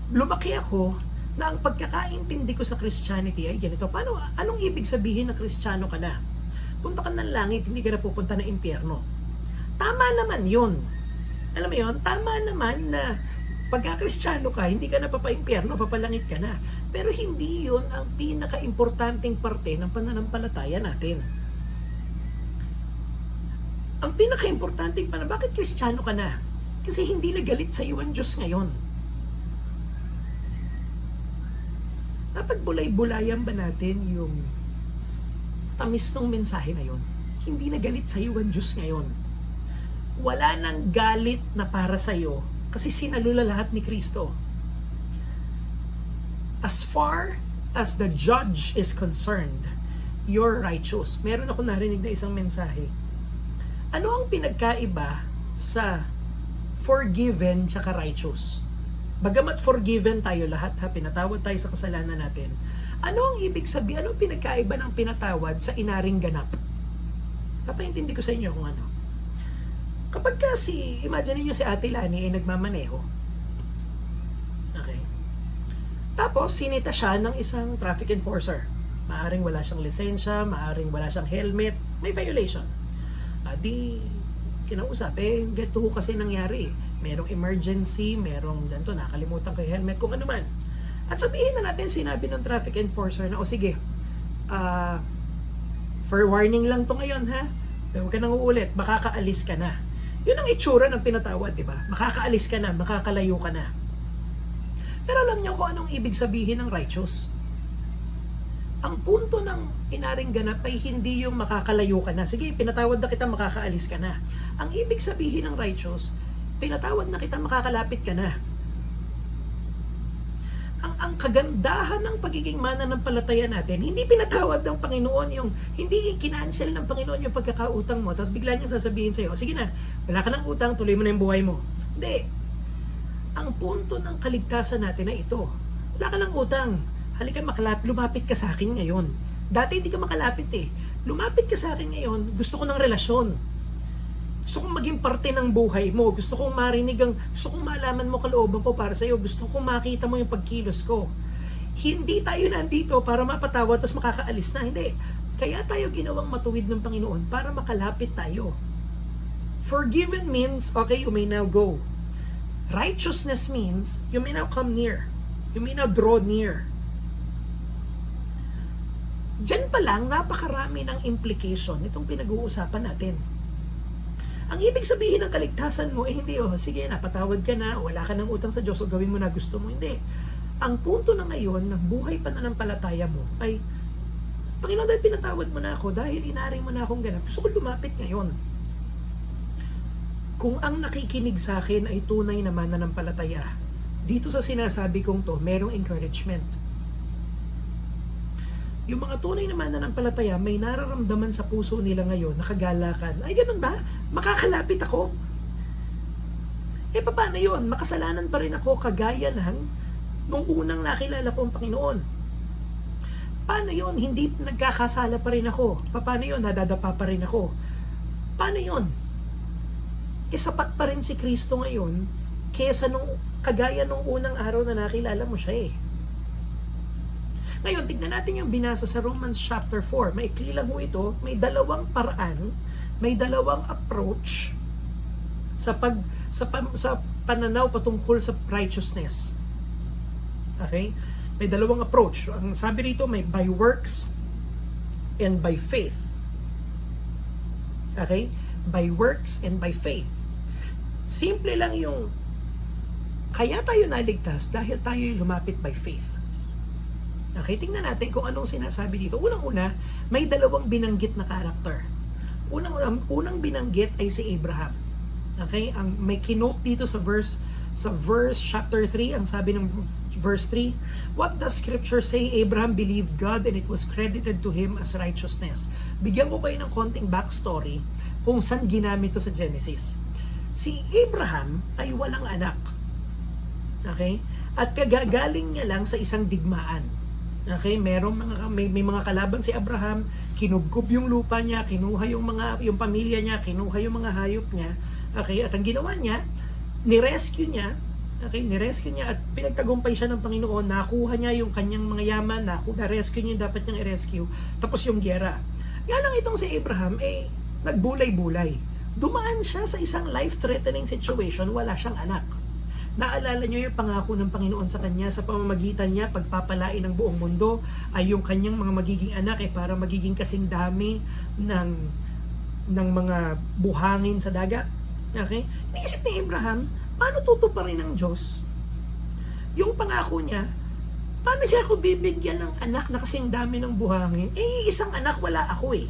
lumaki ako na ang pagkakaintindi ko sa Christianity ay ganito. Anong ibig sabihin na Kristiyano ka na? Punta ka ng langit, hindi ka na pupunta ng impyerno. Tama naman yun. Alam mo yun? Tama naman na pagka-Kristiyano ka, hindi ka na papaimpyerno, papalangit ka na. Pero hindi yun ang pinaka-importanting parte ng pananampalataya natin. Ang pinaka-importanting bakit Kristiyano ka na? Kasi hindi nagalit sa iyo ang Diyos ngayon. Dapat bulay-bulayan ba natin yung tamis ng mensahe na yun? Hindi nagalit sa iyo ang Diyos ngayon. Wala nang galit na para sa iyo kasi sinalula lahat ni Kristo. As far as the judge is concerned, you're righteous. Meron ako narinig na isang mensahe. Ano ang pinagkaiba sa forgiven tsaka righteous? Bagamat forgiven tayo lahat, pinatawad tayo sa kasalanan natin. Ano ang ibig sabihin? Ano ang pinagkaiba ng pinatawad sa inaring ganap? Papaintindi ko sa inyo kung ano. Kapag imagine niyo si Ate Lani ay nagmamaneho. Okay. Tapos, sinita siya ng isang traffic enforcer. Maaring wala siyang lisensya, maaring wala siyang helmet, may violation. Kinausap, ganito kasi nangyari. Merong emergency, merong ganito, nakalimutan ko yung helmet, kung ano man. At sabihin na natin, sinabi ng traffic enforcer na, sige, for warning lang to ngayon ha, Pero huwag ka nang uulit, makakaalis ka na. Yun ang itsura ng pinatawad, di ba? Makakaalis ka na, makakalayo ka na. Pero alam niyo kung anong ibig sabihin ng righteous? Ang punto ng inaring ganap ay hindi yung makakalayo ka na. Sige, pinatawad na kita, makakaalis ka na. Ang ibig sabihin ng righteous, pinatawad na kita, makakalapit ka na. Ang kagandahan ng pagiging mananampalataya natin, hindi pinatawad ng Panginoon yung, hindi i-cancel ng Panginoon yung pagkakautang mo, tapos bigla niyang sasabihin sa'yo, sige na, wala ka ng utang, tuloy mo na yung buhay mo. Hindi. Ang punto ng kaligtasan natin ay ito. Wala ka ng utang. Halika lumapit ka sa akin ngayon. Dati hindi ka makalapit eh. Lumapit ka sa akin ngayon, gusto ko ng relasyon. Gusto kong maging parte ng buhay mo. Gusto kong gusto kong malaman mo kalooban ko para sa iyo. Gusto kong makita mo yung pagkilos ko. Hindi tayo nandito para mapatawad tapos makakaalis na. Hindi. Kaya tayo ginawang matuwid ng Panginoon para makalapit tayo. Forgiven means, okay, you may now go. Righteousness means, you may now come near. You may now draw near. Diyan pa lang, napakarami ng implication itong pinag-uusapan natin. Ang ibig sabihin ng kaligtasan mo, hindi, sige, napatawad ka na, wala ka ng utang sa Diyos, o gawin mo na gusto mo. Hindi. Ang punto na ngayon, ng buhay pananampalataya mo, ay, Panginoon, dahil pinatawad mo na ako, dahil inaring mo na akong ganap, gusto ko lumapit ngayon. Kung ang nakikinig sa akin ay tunay na mananampalataya, dito sa sinasabi kong to, merong encouragement. Yung mga tunay na mananampalataya, may nararamdaman sa puso nila ngayon, nakagalakan. Ay, ganun ba? Makakalapit ako? Paano yun? Makasalanan pa rin ako kagaya nung unang nakilala ko ang Panginoon. Paano yun? Hindi nagkakasala pa rin ako. Paano yun? Nadadapa pa rin ako. Paano yun? Sapat pa rin si Kristo ngayon kesa kagaya nung unang araw na nakilala mo siya eh. Ngayon, tignan natin yung binasa sa Romans chapter 4. Maikli lang ho ito. May dalawang paraan, may dalawang approach sa pananaw patungkol sa righteousness. Okay? May dalawang approach. Ang sabi rito, may by works and by faith. Okay? By works and by faith. Simple lang yung kaya tayo naligtas dahil tayo lumapit by faith. Okay, tingnan natin kung anong sinasabi dito. Unang-una, may dalawang binanggit na karakter. Unang binanggit ay si Abraham. Okay, may kinote dito sa verse chapter 3, ang sabi ng verse 3, what does scripture say? Abraham believed God and it was credited to him as righteousness. Bigyan ko kayo ng konting backstory kung saan ginamit to sa Genesis. Si Abraham ay walang anak. Okay? At kagagaling niya lang sa isang digmaan. Okay, may mga kalaban si Abraham, kinubkob yung lupa niya, kinuha yung pamilya niya, kinuha yung mga hayop niya. Okay, at ang ginawa niya, nirescue niya at pinagtagumpay siya ng Panginoon, nakuha niya yung kanyang mga yaman, na-rescue niya yung dapat niyang i-rescue, tapos yung giyera. Nga lang itong si Abraham, nagbulay-bulay. Dumaan siya sa isang life-threatening situation, wala siyang anak. Naalala niyo yung pangako ng Panginoon sa kanya sa pamamagitan niya, pagpapalain ng buong mundo ay yung kanyang mga magiging anak para magiging kasing dami ng mga buhangin sa dagat. Okay? Naisip ni Abraham, paano tutuparin ng Diyos yung pangako niya? Paano niya ako bibigyan ng anak na kasing dami ng buhangin? Isang anak wala ako eh.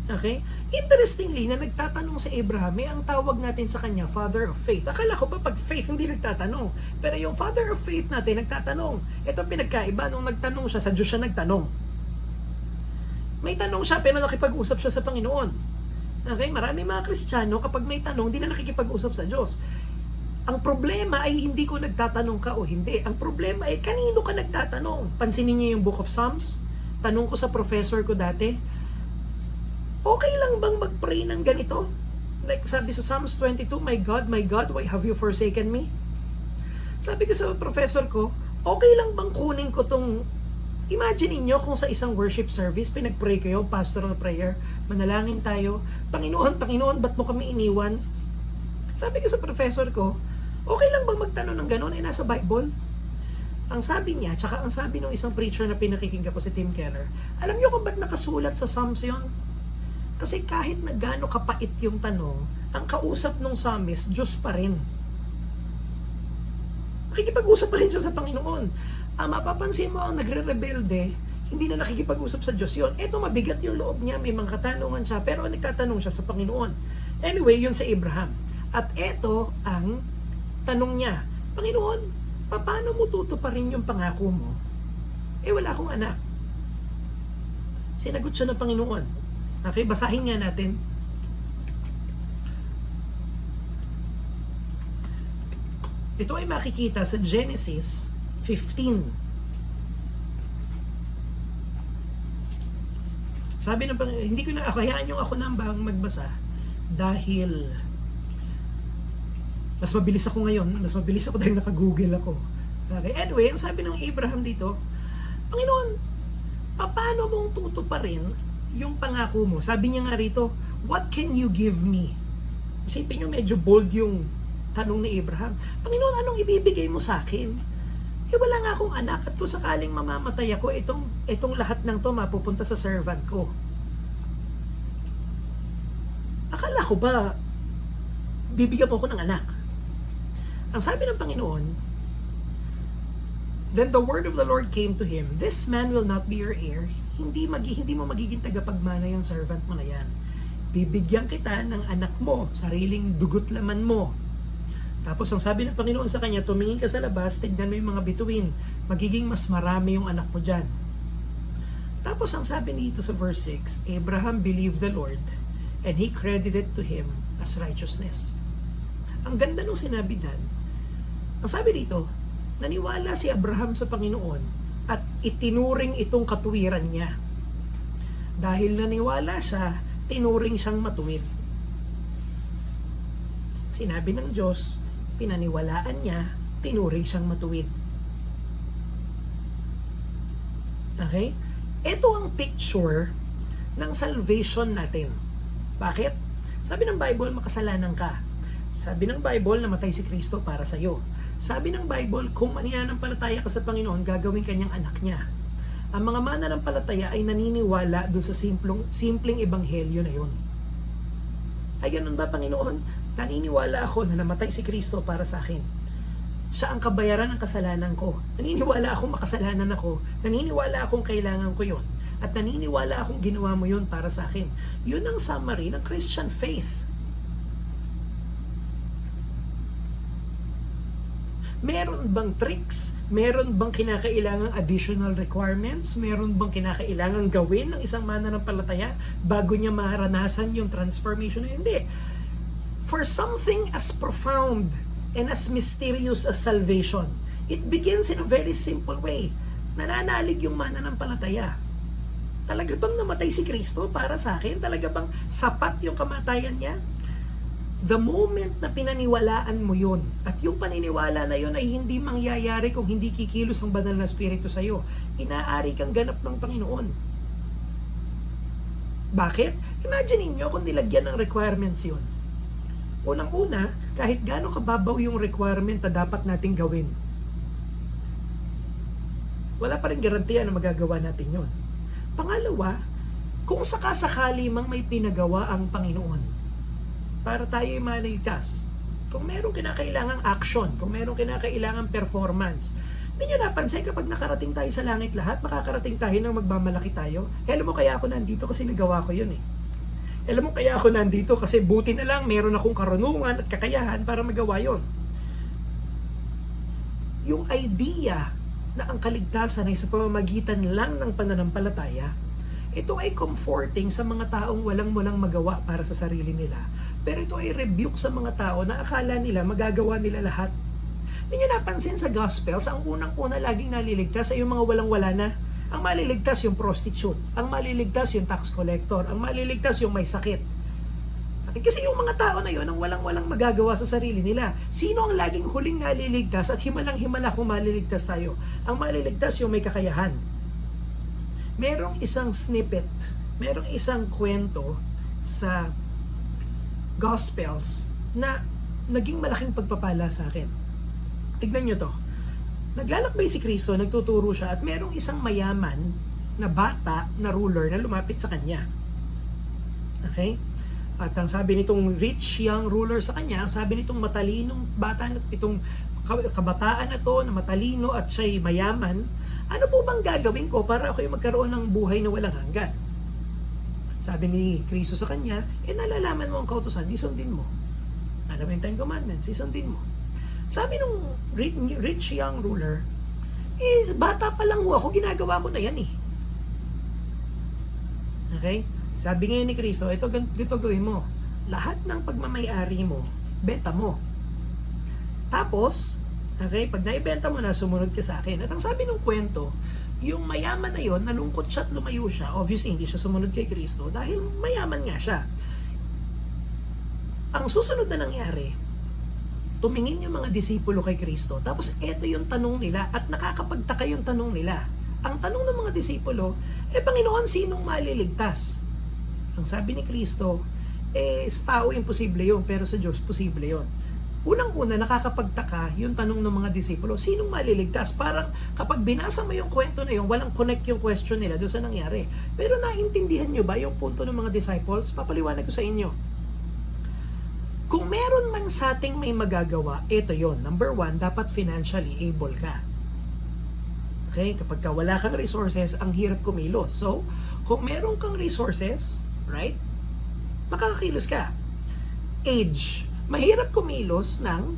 Okay? Interestingly, na nagtatanong si Abraham, ang tawag natin sa kanya, Father of Faith. Akala ko ba pag faith hindi nagtatanong? Pero yung Father of Faith natin nagtatanong. Ito pinagkaiba, nung nagtanong siya, sa Diyos siya nagtanong. May tanong siya, pero nakipag-usap siya sa Panginoon. Okay? Marami mga Kristiyano, kapag may tanong, hindi na nakikipag-usap sa Diyos. Ang problema ay hindi ko nagtatanong ka o hindi. Ang problema ay kanino ka nagtatanong. Pansinin niyo yung Book of Psalms. Tanong ko sa professor ko dati, okay lang bang mag-pray ng ganito? Like sabi sa Psalms 22, my God, why have you forsaken me? Sabi ko sa professor ko, okay lang bang kunin ko tong, imagine niyo kung sa isang worship service, pinag-pray kayo, pastoral prayer, manalangin tayo, Panginoon, ba't mo kami iniwan? Sabi ko sa professor ko, okay lang bang magtanong ng gano'n? Nasa Bible? Ang sabi niya, tsaka ang sabi ng isang preacher na pinakikinggan ko si Tim Keller, alam niyo kung ba't nakasulat sa Psalms yun? Kasi kahit na gaano kapait yung tanong, ang kausap ng psalmist, Diyos pa rin. Nakikipag-usap pa rin siya sa Panginoon. Mapapansin mo ang nagre-rebelde, hindi na nakikipag-usap sa Diyos yun. Eto, mabigat yung loob niya, may mga katanungan siya, pero nagtatanong siya sa Panginoon. Anyway, yun sa Abraham. At eto ang tanong niya, Panginoon, paano mo tutuparin yung pangako mo? Wala akong anak. Sinagot siya ng Panginoon. Okay, basahin nga natin. Ito ay makikita sa Genesis 15. Sabi ng Panginoon, hindi ko na, hayaan yung ako nang bang magbasa dahil mas mabilis ako ngayon, mas mabilis ako dahil naka-Google ako. Okay, anyway, ang sabi ng Abraham dito, Panginoon, paano mong tutuparin yung pangako mo? Sabi niya nga rito, what can you give me? Isipin niyo, medyo bold yung tanong ni Abraham. Panginoon, anong ibibigay mo sa akin? Wala nga akong anak at kung sakaling mamamatay ako, itong lahat ng to mapupunta sa servant ko. Akala ko ba, bibigyan mo ako ng anak? Ang sabi ng Panginoon, then the word of the Lord came to him, this man will not be your heir. Hindi mo magiging tagapagmana yung servant mo na yan. Bibigyan kita ng anak mo, sariling dugot laman mo. Tapos ang sabi ng Panginoon sa kanya, tumingin ka sa labas, tignan mo yung mga bituin. Magiging mas marami yung anak mo dyan. Tapos ang sabi dito sa verse 6, Abraham believed the Lord and he credited to him as righteousness. Ang ganda nung sinabi dyan. Ang sabi dito, naniwala si Abraham sa Panginoon at itinuring itong katuwiran niya. Dahil naniwala siya, tinuring siyang matuwid. Sinabi ng Diyos, pinaniwalaan niya, tinuring siyang matuwid. Okay? Ito ang picture ng salvation natin. Bakit? Sabi ng Bible, makasalanan ka. Sabi ng Bible, namatay si Kristo para sa iyo. Sabi ng Bible, kung mananampalataya ka sa Panginoon, gagawin kanyang anak niya. Ang mga mananampalataya ay naniniwala doon sa simpleng ebanghelyo na yun. Ay ganun ba, Panginoon? Naniniwala ako na namatay si Kristo para sa akin. Siya ang kabayaran ng kasalanan ko. Naniniwala akong makasalanan ako. Naniniwala akong kailangan ko yun. At naniniwala akong ginawa mo yun para sa akin. Yun ang summary ng Christian faith. Meron bang tricks? Meron bang kinakailangang additional requirements? Meron bang kinakailangang gawin ng isang mananampalataya bago niya maranasan yung transformation? Hindi. For something as profound and as mysterious as salvation, it begins in a very simple way. Nananalig yung mananampalataya. Talaga bang namatay si Kristo para sa akin? Talaga bang sapat yung kamatayan niya? The moment na pinaniwalaan mo yun, at yung paniniwala na yun ay hindi mangyayari kung hindi kikilos ang banal na Espiritu sa iyo, inaari kang ganap ng Panginoon. Bakit? Imagine niyo kung nilagyan ng requirements yun. Unang-una, kahit gaano kababaw yung requirement na dapat nating gawin, wala pa rin garantiya na magagawa natin yun. Pangalawa, kung sakasakali mang may pinagawa ang Panginoon para tayo ay maniligtas, kung merong kinakailangang action, kung merong kinakailangang performance, hindi nyo napansin kapag nakarating tayo sa langit lahat, makakarating tayo nang magmamalaki tayo. Alam mo kaya ako nandito kasi nagawa ko yun eh. Alam mo kaya ako nandito kasi buti na lang meron akong karunungan at kakayahan para magawa yun. Yung idea na ang kaligtasan ay sa pamamagitan lang ng pananampalataya, ito ay comforting sa mga taong walang magawa para sa sarili nila. Pero ito ay rebuke sa mga tao na akala nila magagawa nila lahat. Hindi nyo napansin sa Gospels, ang unang-una laging naliligtas ay yung mga walang-wala na. Ang maliligtas yung prostitute, ang maliligtas yung tax collector, ang maliligtas yung may sakit. Kasi yung mga tao na yun, ang walang magagawa sa sarili nila. Sino ang laging huling naliligtas at himalang-himala kung maliligtas tayo? Ang maliligtas yung may kakayahan. Merong isang snippet, merong isang kwento sa Gospels na naging malaking pagpapala sa akin. Tignan nyo to. Naglalakbay si Kristo, nagtuturo siya at merong isang mayaman na bata na ruler na lumapit sa kanya. Okay? At ang sabi nitong rich young ruler sa kanya, ang sabi nitong matalinong bata, itong kabataan na to na matalino at siya'y mayaman, ano po bang gagawin ko para ako'y magkaroon ng buhay na walang hanggan? Sabi ni Kristo sa kanya, nalalaman mo ang kautusan, di sundin mo. Alam mo yung 10 Commandments, di sundin mo. Sabi nung rich young ruler, bata pa lang ako, ginagawa ko na yan eh. Okay? Sabi ngayon ni Kristo, ito gawin mo. Lahat ng pagmamay-ari mo, benta mo. Tapos, okay, pag naibenta mo na, sumunod ka sa akin. At ang sabi ng kwento, yung mayaman na yon, nalungkot siya at lumayo siya. Obviously, hindi siya sumunod kay Kristo dahil mayaman nga siya. Ang susunod na nangyari, tumingin yung mga disipulo kay Kristo. Tapos, eto yung tanong nila at nakakapagtaka yung tanong nila. Ang tanong ng mga disipulo, Panginoon, sinong maliligtas? Ang sabi ni Kristo, sa tao imposible yun, pero sa Diyos posible yun. Unang-una, nakakapagtaka yung tanong ng mga disipulo, sinong maliligtas? Parang kapag binasa mo yung kwento na yun, walang connect yung question nila doon sa nangyari. Pero naintindihan nyo ba yung punto ng mga disciples? Papaliwanag ko sa inyo. Kung meron man sa ating may magagawa, ito yon. Number 1, dapat financially able ka. Okay? Kapag wala kang resources, ang hirap kumilos. So, kung meron kang resources, right? Makakakilos ka. Age. Mahirap kumilos ng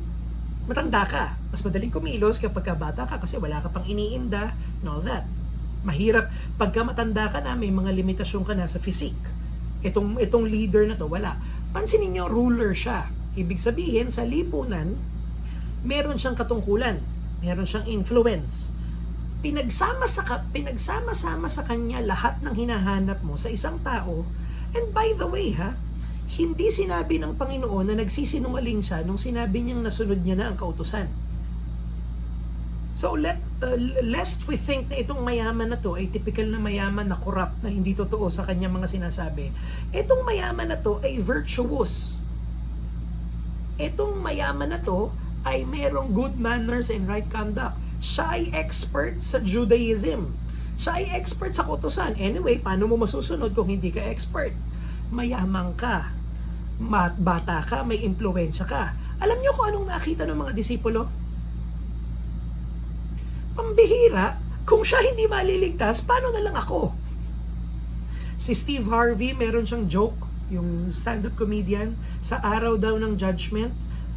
matanda ka. Mas madaling kumilos kapag bata ka kasi wala ka pang iniinda and all that. Mahirap pagka matanda ka na, may mga limitasyon ka na sa physique. Itong leader na to, wala. Pansinin niyo, ruler siya. Ibig sabihin, sa lipunan, meron siyang katungkulan. Meron siyang influence. Pinagsama-sama sa kanya lahat ng hinahanap mo sa isang tao. And by the way hindi sinabi ng Panginoon na nagsisinungaling siya nung sinabi niyang nasunod niya na ang kautusan. So lest we think na itong mayaman na to ay typical na mayaman na corrupt na hindi totoo sa kanyang mga sinasabi. Itong mayaman na to ay virtuous. Itong mayaman na to ay merong good manners and right conduct. Siya ay expert sa Judaism. Siya ay expert sa kautusan. Anyway, paano mo masusunod kung hindi ka expert? Mayaman ka, bata ka, may impluwensya ka. Alam niyo kung anong nakita ng mga disipulo? Pambihira, kung siya hindi maliligtas, paano na lang ako? Si Steve Harvey, meron siyang joke, yung stand-up comedian, sa araw daw ng judgment,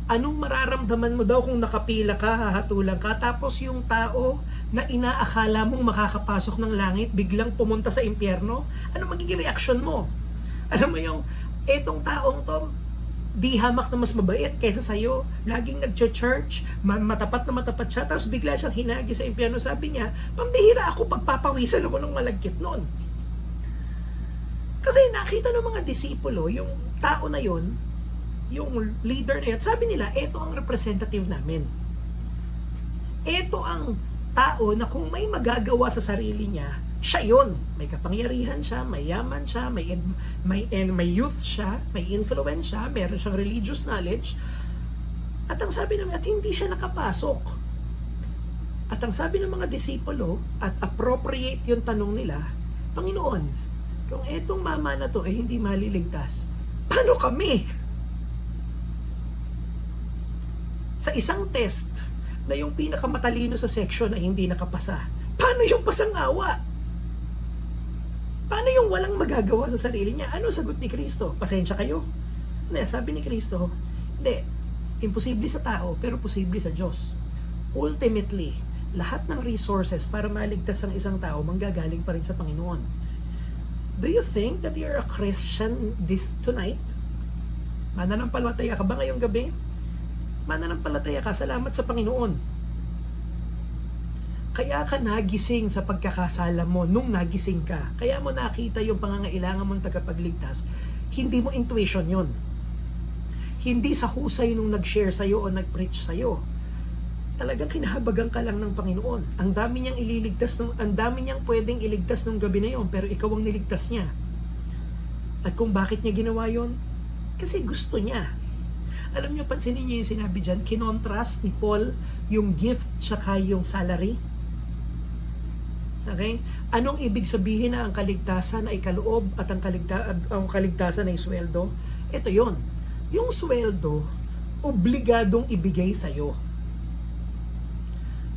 anong mararamdaman mo daw kung nakapila ka, hahatulan ka, tapos yung tao na inaakala mong makakapasok ng langit, biglang pumunta sa impyerno, ano magiging reaction mo? Alam mo yung, etong taong to, di hamak na mas mabait kaysa sa'yo, laging nag-church, matapat na matapat siya, tapos bigla siyang hinagi sa impyerno. Sabi niya, pambihira ako, pagpapawisan ako ng malagkit noon. Kasi nakita ng mga disipulo, yung tao na yon, yung leader na yun, sabi nila, eto ang representative namin. Eto ang tao na kung may magagawa sa sarili niya, siya yun. May kapangyarihan siya, may yaman siya, may youth siya, may influence siya, meron siyang religious knowledge. At ang sabi naman, at hindi siya nakapasok. At ang sabi ng mga disipulo, at appropriate yung tanong nila, Panginoon, kung etong mama na to ay hindi maliligtas, paano kami? Sa isang test na yung pinakamatalino sa section ay hindi nakapasa, paano yung pasangawa? Paano yung walang magagawa sa sarili niya? Ano sagot ni Kristo? Pasensya kayo? Hindi, sabi ni Kristo, hindi, imposible sa tao, pero posible sa Diyos. Ultimately, lahat ng resources para maligtas ang isang tao, manggagaling pa rin sa Panginoon. Do you think that you're a Christian tonight? Mananampalataya ka ba ngayong gabi? Mananampalataya ka, salamat sa Panginoon. Kaya ka nagising sa pagkakasala mo nung nagising ka. Kaya mo nakita yung pangangailangan mong tagapagligtas. Hindi mo intuition yon. Hindi sa husay nung nag-share sa'yo o nag-preach sa'yo. Talagang kinahabagan ka lang ng Panginoon. Ang dami niyang ang dami niyang pwedeng iligtas nung gabi na yon, pero ikaw ang niligtas niya. At kung bakit niya ginawa yon? Kasi gusto niya. Alam niyo, pansinin niyo yung sinabi dyan, kinontrast ni Paul yung gift tsaka yung salary. Okay? Anong ibig sabihin na ang kaligtasan ay kaloob at ang kaligtasan ay sweldo? Ito yon. Yung sweldo, obligadong ibigay sa'yo.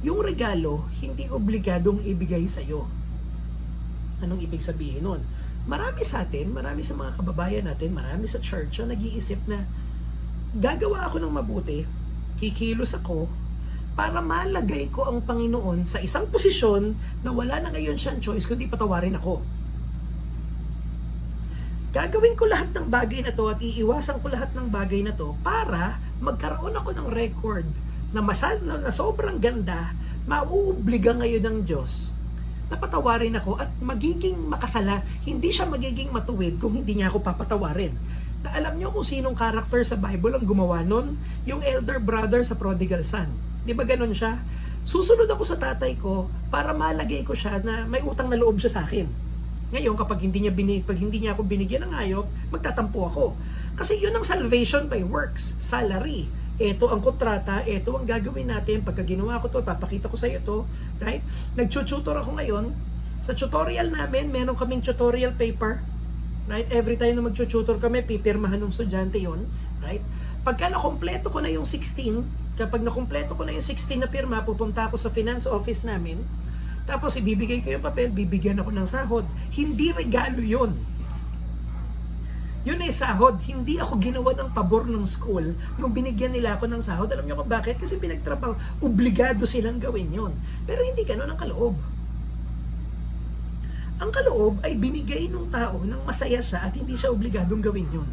Yung regalo, hindi obligadong ibigay sa'yo. Anong ibig sabihin nun? Marami sa atin, marami sa mga kababayan natin, marami sa church na nag-iisip na gagawa ako ng mabuti, kikilos ako, para malagay ko ang Panginoon sa isang posisyon na wala na ngayon siyang choice kundi patawarin ako. Gagawin ko lahat ng bagay na to at iiwasan ko lahat ng bagay na to para magkaroon ako ng record na sobrang ganda, mauobliga ngayon ng Diyos na patawarin ako at magiging makasala. Hindi siya magiging matuwid kung hindi niya ako papatawarin. Na alam niyo kung sinong character sa Bible ang gumawa nun? Yung elder brother sa prodigal son. Di ba ganun siya? Susunod ako sa tatay ko para malagay ko siya na may utang na loob siya sa akin. Ngayon, pag hindi niya ako binigyan ng hayop, magtatampo ako. Kasi yun ang salvation by works, salary. Ito ang kontrata, ito ang gagawin natin. Pagka ginawa ko to, papakita ko sa iyo to. Right? Nag-tutor ako ngayon. Sa tutorial namin, meron kaming tutorial paper. Right? Every time na mag-tutor kami, pipirmahan ng estudyante yon. Right? Pagka nakompleto ko na yung 16, kapag nakompleto ko na yung 16 na pirma, pupunta ako sa finance office namin. Tapos ibibigay ko yung papel, bibigyan ako ng sahod. Hindi regalo yun. Yun ay sahod. Hindi ako ginawa ng pabor ng school nung binigyan nila ako ng sahod. Alam niyo kung bakit? Kasi pinagtrabaho. Obligado silang gawin yun. Pero hindi ganun ang kaloob. Ang kaloob ay binigay ng tao nang masaya siya at hindi siya obligadong gawin yun.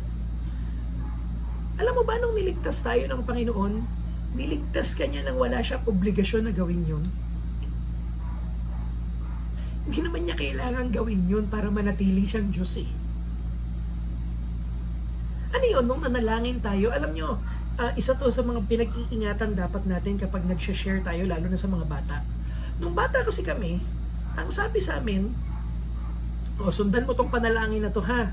Alam mo ba nung niligtas tayo ng Panginoon, niligtas ka niya nang wala siyang obligasyon na gawin yun? Hindi naman niya kailangan gawin yun para manatili siyang Diyos eh. Ano yun? Nung nanalangin tayo, alam nyo, isa to sa mga pinag-iingatan dapat natin kapag nag-share tayo, lalo na sa mga bata. Nung bata kasi kami, ang sabi sa amin, sundan mo tong panalangin na to ha.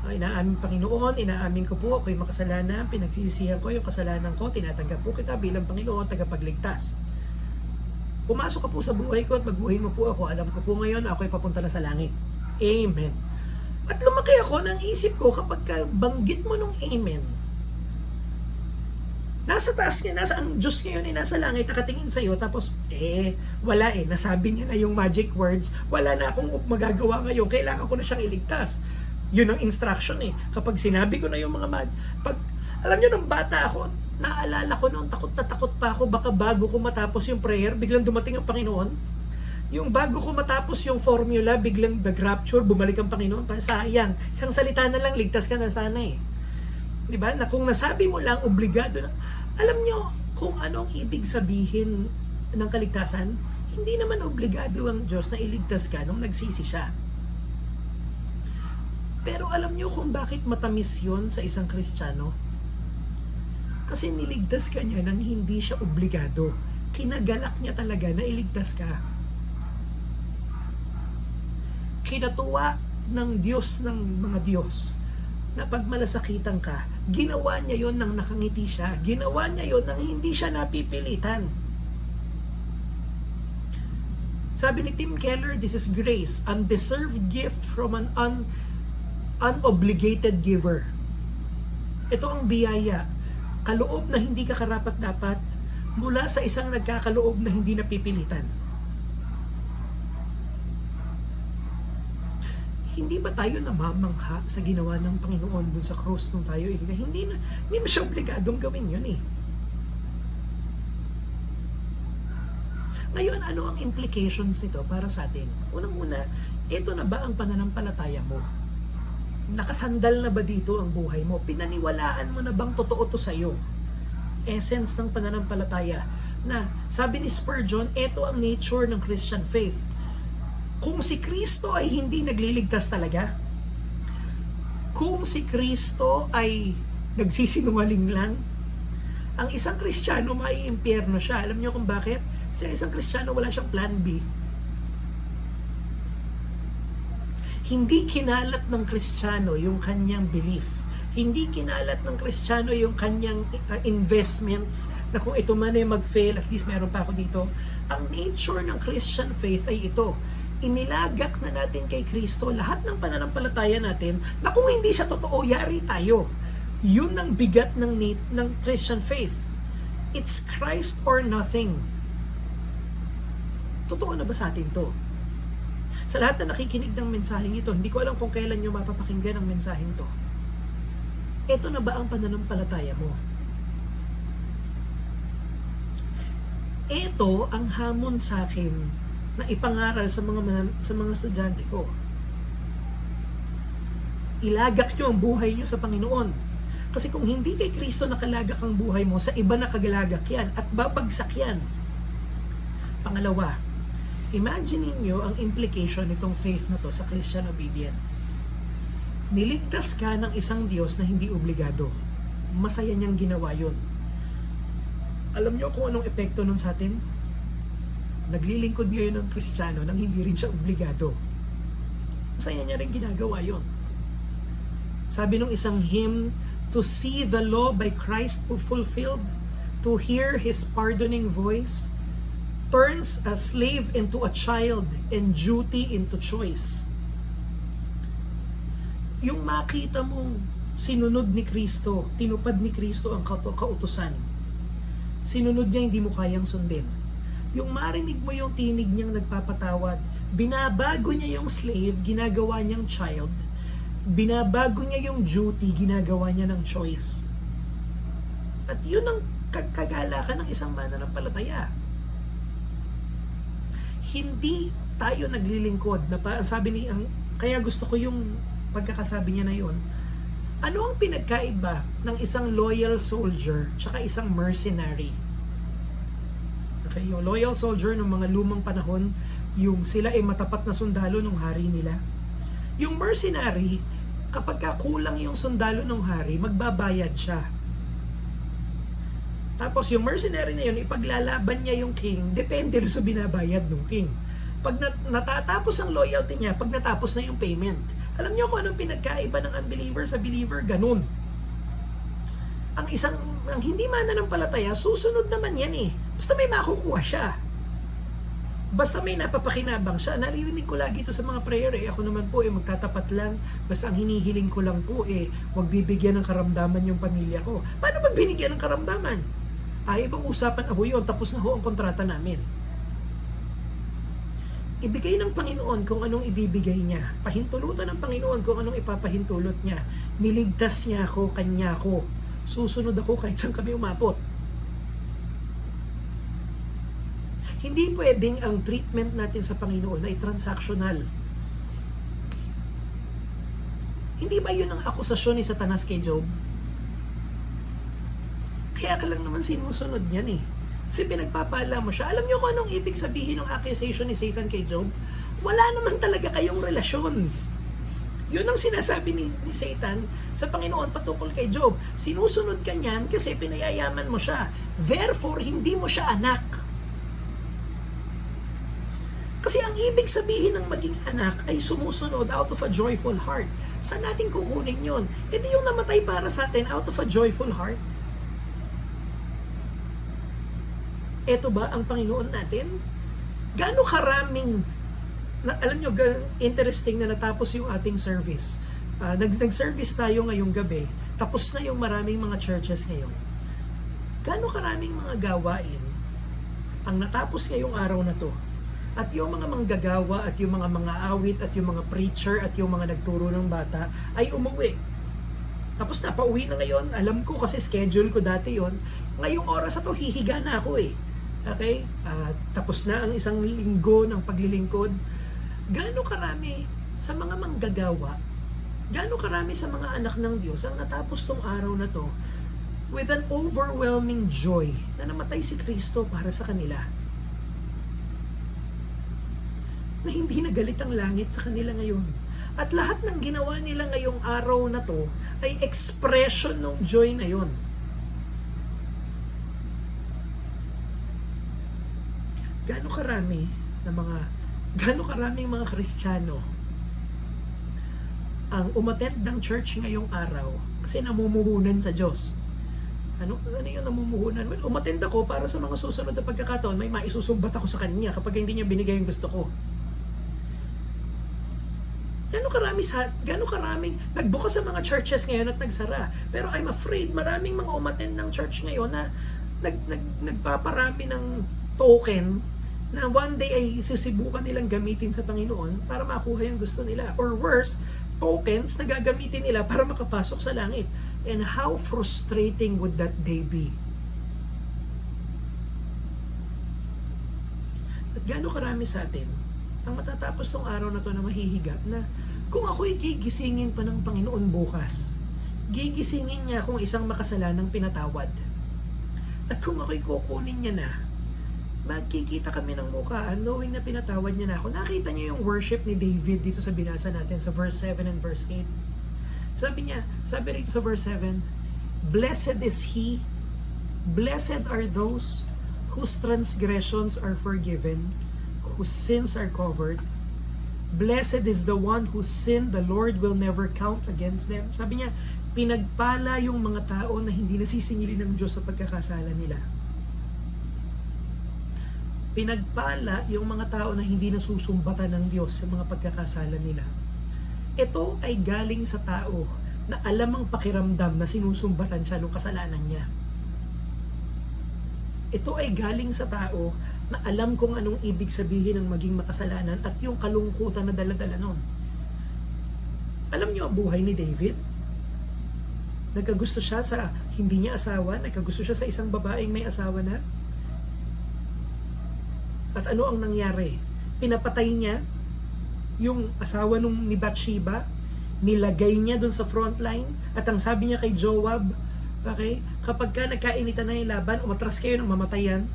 Inaamin Panginoon, inaamin ko po ako'y makasalanan, pinagsisisihan ko yung kasalanan ko, tinatanggap po kita bilang Panginoon, tagapagligtas. Pumasok ka po sa buhay ko at maguhin mo po ako. Alam ko po ngayon, ako'y papunta na sa langit. Amen. At lumaki ako ng isip ko kapag banggit mo nung amen. Nasa taas niya, ang Diyos ngayon ay nasa langit, nakatingin sa'yo, tapos, wala nasabi niya na yung magic words, wala na akong magagawa ngayon, kailangan ko na siyang iligtas. Yun ang instruction Kapag sinabi ko na yung mga alam niyo, nung bata ako, naalala ko noon, takot na takot pa ako, baka bago ko matapos yung prayer, biglang dumating ang Panginoon. Yung bago ko matapos yung formula, biglang the rapture, bumalik ang Panginoon. Sayang, isang salita na lang, ligtas ka na sana Diba? Na kung nasabi mo lang, obligado na. Alam nyo, kung anong ibig sabihin ng kaligtasan, hindi naman obligado ang Diyos na iligtas ka nung nagsisi siya. Pero alam nyo kung bakit matamis yun sa isang Kristiyano? Kasi niligtas ka niya nang hindi siya obligado. Kinagalak niya talaga na iligtas ka. Kinatuwa ng Diyos ng mga Diyos na pag malasakitan ka, ginawa niya yon nang nakangiti siya. Ginawa niya yon nang hindi siya napipilitan. Sabi ni Tim Keller, this is grace, undeserved gift from an unobligated giver. Ito ang biyaya, kaloob na hindi ka karapat-dapat mula sa isang nagkakaloob na hindi napipilitan. Hindi ba tayo namamangha sa ginawa ng Panginoon dun sa cross nung tayo hindi mo siya obligadong gawin yun Ngayon, ano ang implications nito para sa atin? Unang-una, ito na ba ang pananampalataya mo? Nakasandal na ba dito ang buhay mo? Pinaniwalaan mo na bang totoo to sa'yo? Essence ng pananampalataya na sabi ni Spurgeon, ito ang nature ng Christian faith. Kung si Kristo ay hindi nagliligtas talaga, kung si Kristo ay nagsisinungaling lang, ang isang Kristiyano maiimpyerno siya. Alam niyo kung bakit? Kasi isang Kristiyano wala siyang plan B. Hindi kinalat ng Kristiyano yung kanyang belief. Hindi kinalat ng Kristiyano yung kanyang investments na kung ito man ay mag-fail, at least meron pa ako dito. Ang nature ng Christian faith ay ito. inilagak na natin kay Kristo lahat ng pananampalataya natin na kung hindi siya totoo, yari tayo. Yun ang bigat ng Christian faith. It's Christ or nothing. Totoo na ba sa atin to? Sa lahat na nakikinig ng mensaheng ito, hindi ko alam kung kailan nyo mapapakinggan ang mensaheng to. Ito na ba ang pananampalataya mo? Ito ang hamon sa akin na ipangaral sa mga estudyante ko. Ilagak nyo ang buhay nyo sa Panginoon. Kasi kung hindi kay Kristo nakalagak ang buhay mo, sa iba nakagalagak yan at babagsak yan. Pangalawa, imagine niyo ang implication nitong faith na to sa Christian obedience. Niligtas ka ng isang Diyos na hindi obligado. Masaya niyang ginawa yun. Alam niyo kung anong epekto nun sa atin? Naglilingkod ngayon ng Kristiyano nang hindi rin siya obligado. Masaya niya rin ginagawa yun. Sabi nung isang hymn, to see the law by Christ fulfilled, to hear His pardoning voice, turns a slave into a child and duty into choice. Yung makita mong sinunod ni Kristo, tinupad ni Kristo ang kautusan, sinunod niya, hindi mo kayang sundin. Yung marinig mo yung tinig niyang nagpapatawad, binabago niya yung slave, ginagawa niyang child, binabago niya yung duty, ginagawa niya ng choice. At yun ang kagalakan ng isang mananampalataya. Hindi tayo naglilingkod na sabi ni kaya gusto ko yung pagkakasabi niya na yun. Ano ang pinagkaiba ng isang loyal soldier tsaka isang mercenary? Okay, yung loyal soldier ng mga lumang panahon, yung sila ay matapat na sundalo ng hari nila. Yung mercenary, kapag kulang yung sundalo ng hari, magbabayad siya. Tapos yung mercenary na yun, ipaglalaban niya yung king, depende sa binabayad ng king. Pag natatapos ang loyalty niya, pag natapos na yung payment. Alam niyo kung anong pinagkaiba ng unbeliever sa believer? Ganun. Ang hindi mananampalataya, susunod naman yan eh. Basta may makukuha siya. Basta may napapakinabang siya. Naririnig ko lagi ito sa mga prayer eh. Ako naman po magtatapat lang. Basta ang hinihiling ko lang po huwag bibigyan ng karamdaman yung pamilya ko. Paano pag binigyan ng karamdaman? Ibang usapan ako yun. Tapos na ho ang kontrata namin. Ibigay ng Panginoon kung anong ibibigay niya. Pahintulutan ng Panginoon kung anong ipapahintulot niya. Niligtas niya ako, kanya ko. Susunod ako kahit saan kami umapot. Hindi pwedeng ang treatment natin sa Panginoon ay transactional. Hindi ba yun ang akusasyon ni Satanas kay Job? Kaya ka lang naman sinusunod niyan eh. Kasi pinagpapala mo siya. Alam niyo kung anong ibig sabihin ng accusation ni Satan kay Job? Wala naman talaga kayong relasyon. Yun ang sinasabi ni Satan sa Panginoon patungkol kay Job. Sinusunod ka niyan kasi pinayayaman mo siya. Therefore, hindi mo siya anak. Kasi ang ibig sabihin ng maging anak ay sumusunod out of a joyful heart. Saan natin kukunin yun? E di yung namatay para sa atin out of a joyful heart? Eto ba ang Panginoon natin? Gaano karaming, alam nyo, interesting na natapos yung ating service. Nag-service tayo ngayong gabi, tapos na yung maraming mga churches ngayon. Gaano karaming mga gawain ang natapos ngayong araw na to? At yung mga manggagawa at yung mga awit at yung mga preacher at yung mga nagturo ng bata ay umuwi. Tapos na, pauwi na ngayon. Alam ko kasi schedule ko dati yon. Ngayong oras na to, hihiga na ako eh. Okay? Tapos na ang isang linggo ng paglilingkod. Gaano karami sa mga manggagawa, gaano karami sa mga anak ng Diyos ang natapos tong araw na to with an overwhelming joy na namatay si Kristo para sa kanila. Na hindi nagalit ang langit sa kanila ngayon. At lahat ng ginawa nila ngayong araw na to ay expression ng joy na yon. Gaano karaming mga Kristiyano ang umattend ng church ngayong araw kasi namumuhunan sa Diyos. Ano yung namumuhunan? Well, umattend ako para sa mga susunod na pagkakataon may maisusumbat ako sa kanya kapag hindi niya binigay yung gusto ko. Gano'ng karaming nagbukas sa mga churches ngayon at nagsara. Pero I'm afraid maraming mga umattend ng church ngayon na nagpaparami ng token na one day ay susubukan nilang gamitin sa Panginoon para makuha yung gusto nila. Or worse, tokens na gagamitin nila para makapasok sa langit. And how frustrating would that day be? At gaano karami sa atin ang matatapos tong araw na to na mahihigap na kung ako'y gigisingin pa ng Panginoon bukas, gigisingin niya kung isang makasalanang pinatawad. At kung ako'y kukunin niya na, magkikita kami ng mukhaan knowing na pinatawad niya na ako. Nakita niyo yung worship ni David dito sa binasa natin sa verse 7 and verse 8. Sabi rito sa verse 7, Blessed is he, blessed are those whose transgressions are forgiven, whose sins are covered. Blessed is the one whose sin the Lord will never count against them. Sabi niya, pinagpala yung mga tao na hindi nasisingilin ng Diyos sa pagkakasala nila. Pinagpala yung mga tao na hindi nasusumbatan ng Diyos sa mga pagkakasala nila. Ito ay galing sa tao na alam ang pakiramdam na sinusumbatan siya ng kasalanan niya. Ito ay galing sa tao na alam kung anong ibig sabihin ng maging makasalanan at yung kalungkutan na dala-dala nun. Alam niyo ang buhay ni David? Nagkagusto siya sa hindi niya asawa, nagkagusto siya sa isang babaeng may asawa na. At ano ang nangyari? Pinapatay niya yung asawa ni Bathsheba, nilagay niya dun sa front line, at ang sabi niya kay Joab, okay, kapag ka nagkainitan na yung laban, umatras kayo ng mamatayan,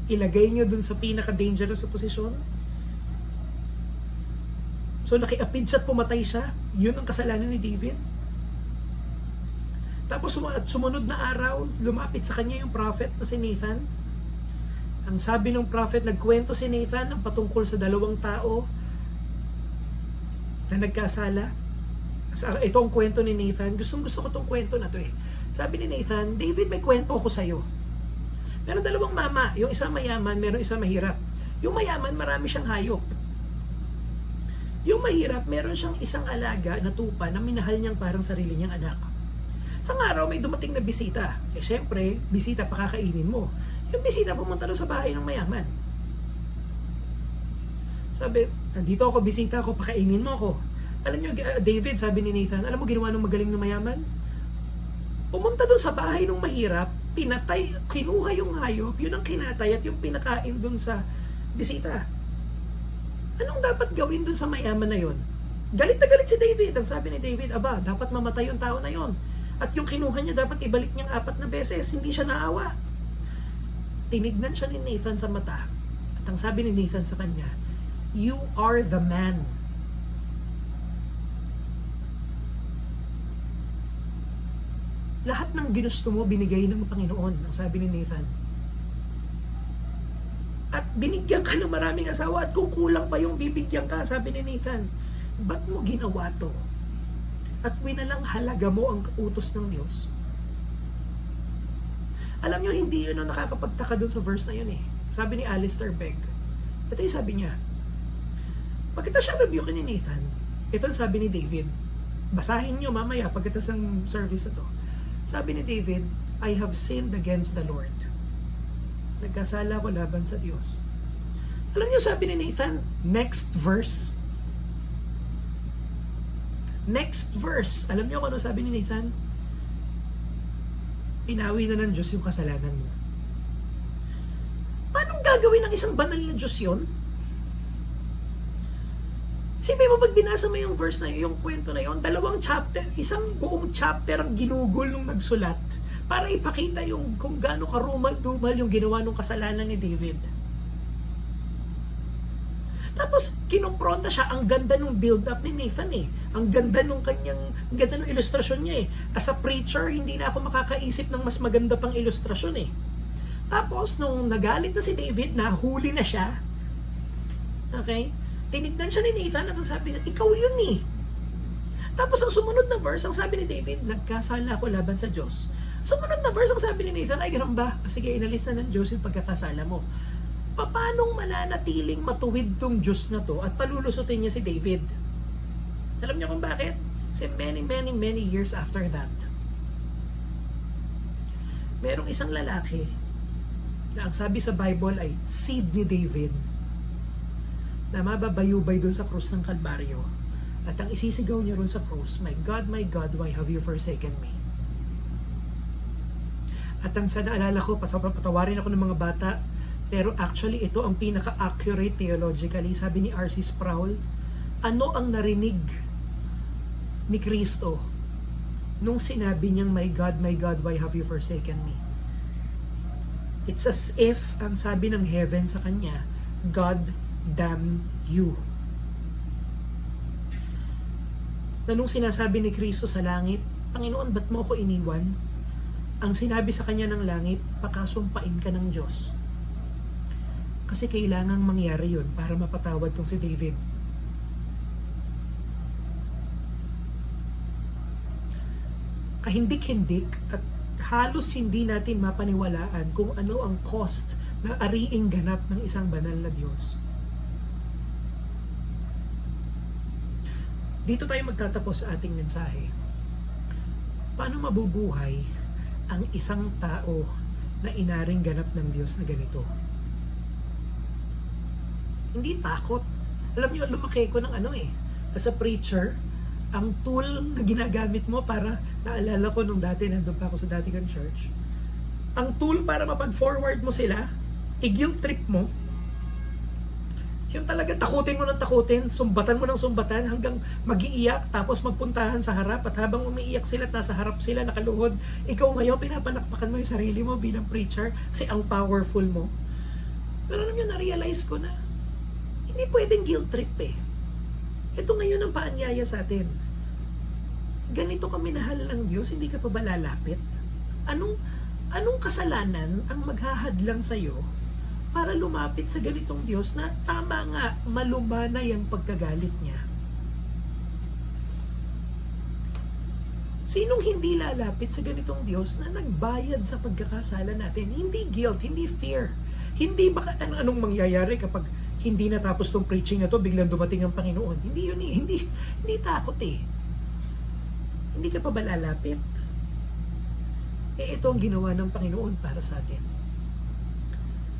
ilagay niyo dun sa pinaka-dangerous sa posisyon. So nakiapid siya at pumatay siya. Yun ang kasalanan ni David. Tapos sumunod na araw, lumapit sa kanya yung prophet na si Nathan. Ang sabi ng prophet, nagkwento si Nathan ang patungkol sa dalawang tao na nagkasala. Ito ang kwento ni Nathan. Gusto ko tong kwento na to eh. Sabi ni Nathan, David, may kwento ako sa'yo. Meron dalawang mama. Yung isa mayaman, meron isa mahirap. Yung mayaman, marami siyang hayop. Yung mahirap, meron siyang isang alaga na tupa na minahal niyang parang sarili niyang anak. Sa araw, may dumating na bisita. Eh syempre, bisita pakakainin mo. Yung bisita pumunta doon sa bahay ng mayaman. Sabi, nandito ako, bisita ako, pakainin mo ako. Alam niyo, David, sabi ni Nathan, alam mo ginawa ng magaling na mayaman? Pumunta doon sa bahay ng mahirap, pinatay, kinuha yung hayop, yun ang kinatay at yung pinakain doon sa bisita. Anong dapat gawin doon sa mayaman na yun? Galit na galit si David. Ang sabi ni David, aba, dapat mamatay yung tao na yun. At yung kinuha niya, dapat ibalik niyang 4 na beses. Hindi siya naawa. Tinignan siya ni Nathan sa mata. At ang sabi ni Nathan sa kanya, you are the man. Lahat ng ginusto mo, binigay ng Panginoon, ang sabi ni Nathan. At binigyan ka ng maraming asawa, at kung kulang pa yung bibigyan ka, sabi ni Nathan, ba't mo ginawa to? At winalang halaga mo ang utos ng Diyos. Alam nyo, hindi yun ang nakakapagtaka dun sa verse na yun eh. Sabi ni Alistair Begg, ito yung sabi niya, pagkita siya rebuke ni Nathan, ito ang sabi ni David, basahin nyo mamaya pagkita ng service ito. Sabi ni David, I have sinned against the Lord. Nagkasala ko laban sa Diyos. Alam niyo, sabi ni Nathan, next verse. Next verse. Alam niyo kung ano sabi ni Nathan? Pinawi na ng Diyos yung kasalanan mo. Paano gagawin ng isang banal na Diyos yun? Sipin mo, pag binasa mo yung verse na yun, yung kwento na yun, 2 chapter, isang buong chapter ang ginugol nung nagsulat para ipakita yung kung gaano karumal-dumal yung ginawa ng kasalanan ni David. Tapos, kinumpronta siya, ang ganda nung build-up ni Nathan eh. Ang ganda nung ilustrasyon niya eh. As a preacher, hindi na ako makakaisip ng mas maganda pang ilustrasyon eh. Tapos, nung nagalit na si David, nahuli na siya. Okay? Tinignan siya ni Nathan at ang sabi niya, ikaw yun eh. Tapos ang sumunod na verse, ang sabi ni David, nagkasala ako laban sa Diyos. Sumunod na verse, ang sabi ni Nathan, ay ganun ba? Sige, inalis na ng Diyos yung pagkakasala mo. Paanong mananatiling matuwid tong Diyos na to at palulusutin niya si David? Alam niyo kung bakit? Kasi many years after that, merong isang lalaki na ang sabi sa Bible ay seed ni David na mababayubay dun sa krus ng Kalbaryo. At ang isisigaw niya ron sa krus, my God, why have you forsaken me? At ang sa naalala ko, patawarin ako ng mga bata, pero actually ito ang pinaka-accurate theologically. Sabi ni R.C. Sproul, ano ang narinig ni Kristo nung sinabi niyang, my God, why have you forsaken me? It's as if ang sabi ng heaven sa kanya, God damn you. Na nung sinasabi ni Kristo sa langit, Panginoon, ba't mo ako iniwan? Ang sinabi sa kanya ng langit, pakasumpain ka ng Diyos. Kasi kailangang mangyari yun para mapatawad tong si David. Kahindik-hindik at halos hindi natin mapaniwalaan kung ano ang cost na ariing ganap ng isang banal na Diyos. Dito tayo magtatapos sa ating mensahe. Paano mabubuhay ang isang tao na inaring ganap ng Diyos na ganito? Hindi takot. Alam niyo, lumaki ko ng as a preacher, ang tool na ginagamit mo para, naalala ko nung dati, nandun pa ako sa dati kong church, ang tool para mapag-forward mo sila, i-guilt trip mo, yung talaga takutin mo ng takutin, sumbatan mo ng sumbatan hanggang mag-iiyak, tapos magpuntahan sa harap, at habang umiiyak sila at nasa harap sila nakaluhod, ikaw ngayon pinapalakpakan mo yung sarili mo bilang preacher kasi ang powerful mo. Pero alam nyo, na-realize ko na hindi pwedeng guilt trip eh. Ito ngayon ang paanyaya sa atin. Ganito ka minahal ng Diyos, hindi ka pa ba lalapit? Anong kasalanan ang maghahadlang sa'yo para lumapit sa ganitong Diyos na tama nga, malumanay ang pagkagalit niya? Sinong hindi lalapit sa ganitong Diyos na nagbayad sa pagkakasala natin? Hindi guilt, hindi fear. Hindi baka anong mangyayari kapag hindi natapos tong preaching na to, biglang dumating ang Panginoon. Hindi yun eh. Hindi takot eh. Hindi ka pa ba lalapit? Ito ang ginawa ng Panginoon para sa atin.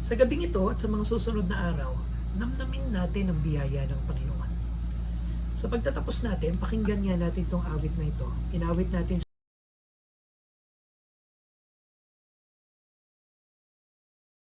Sa gabing ito at sa mga susunod na araw, namnamin natin ang biyaya ng Panginoon. Sa pagtatapos natin, pakinggan nga natin itong awit na ito. Inawit natin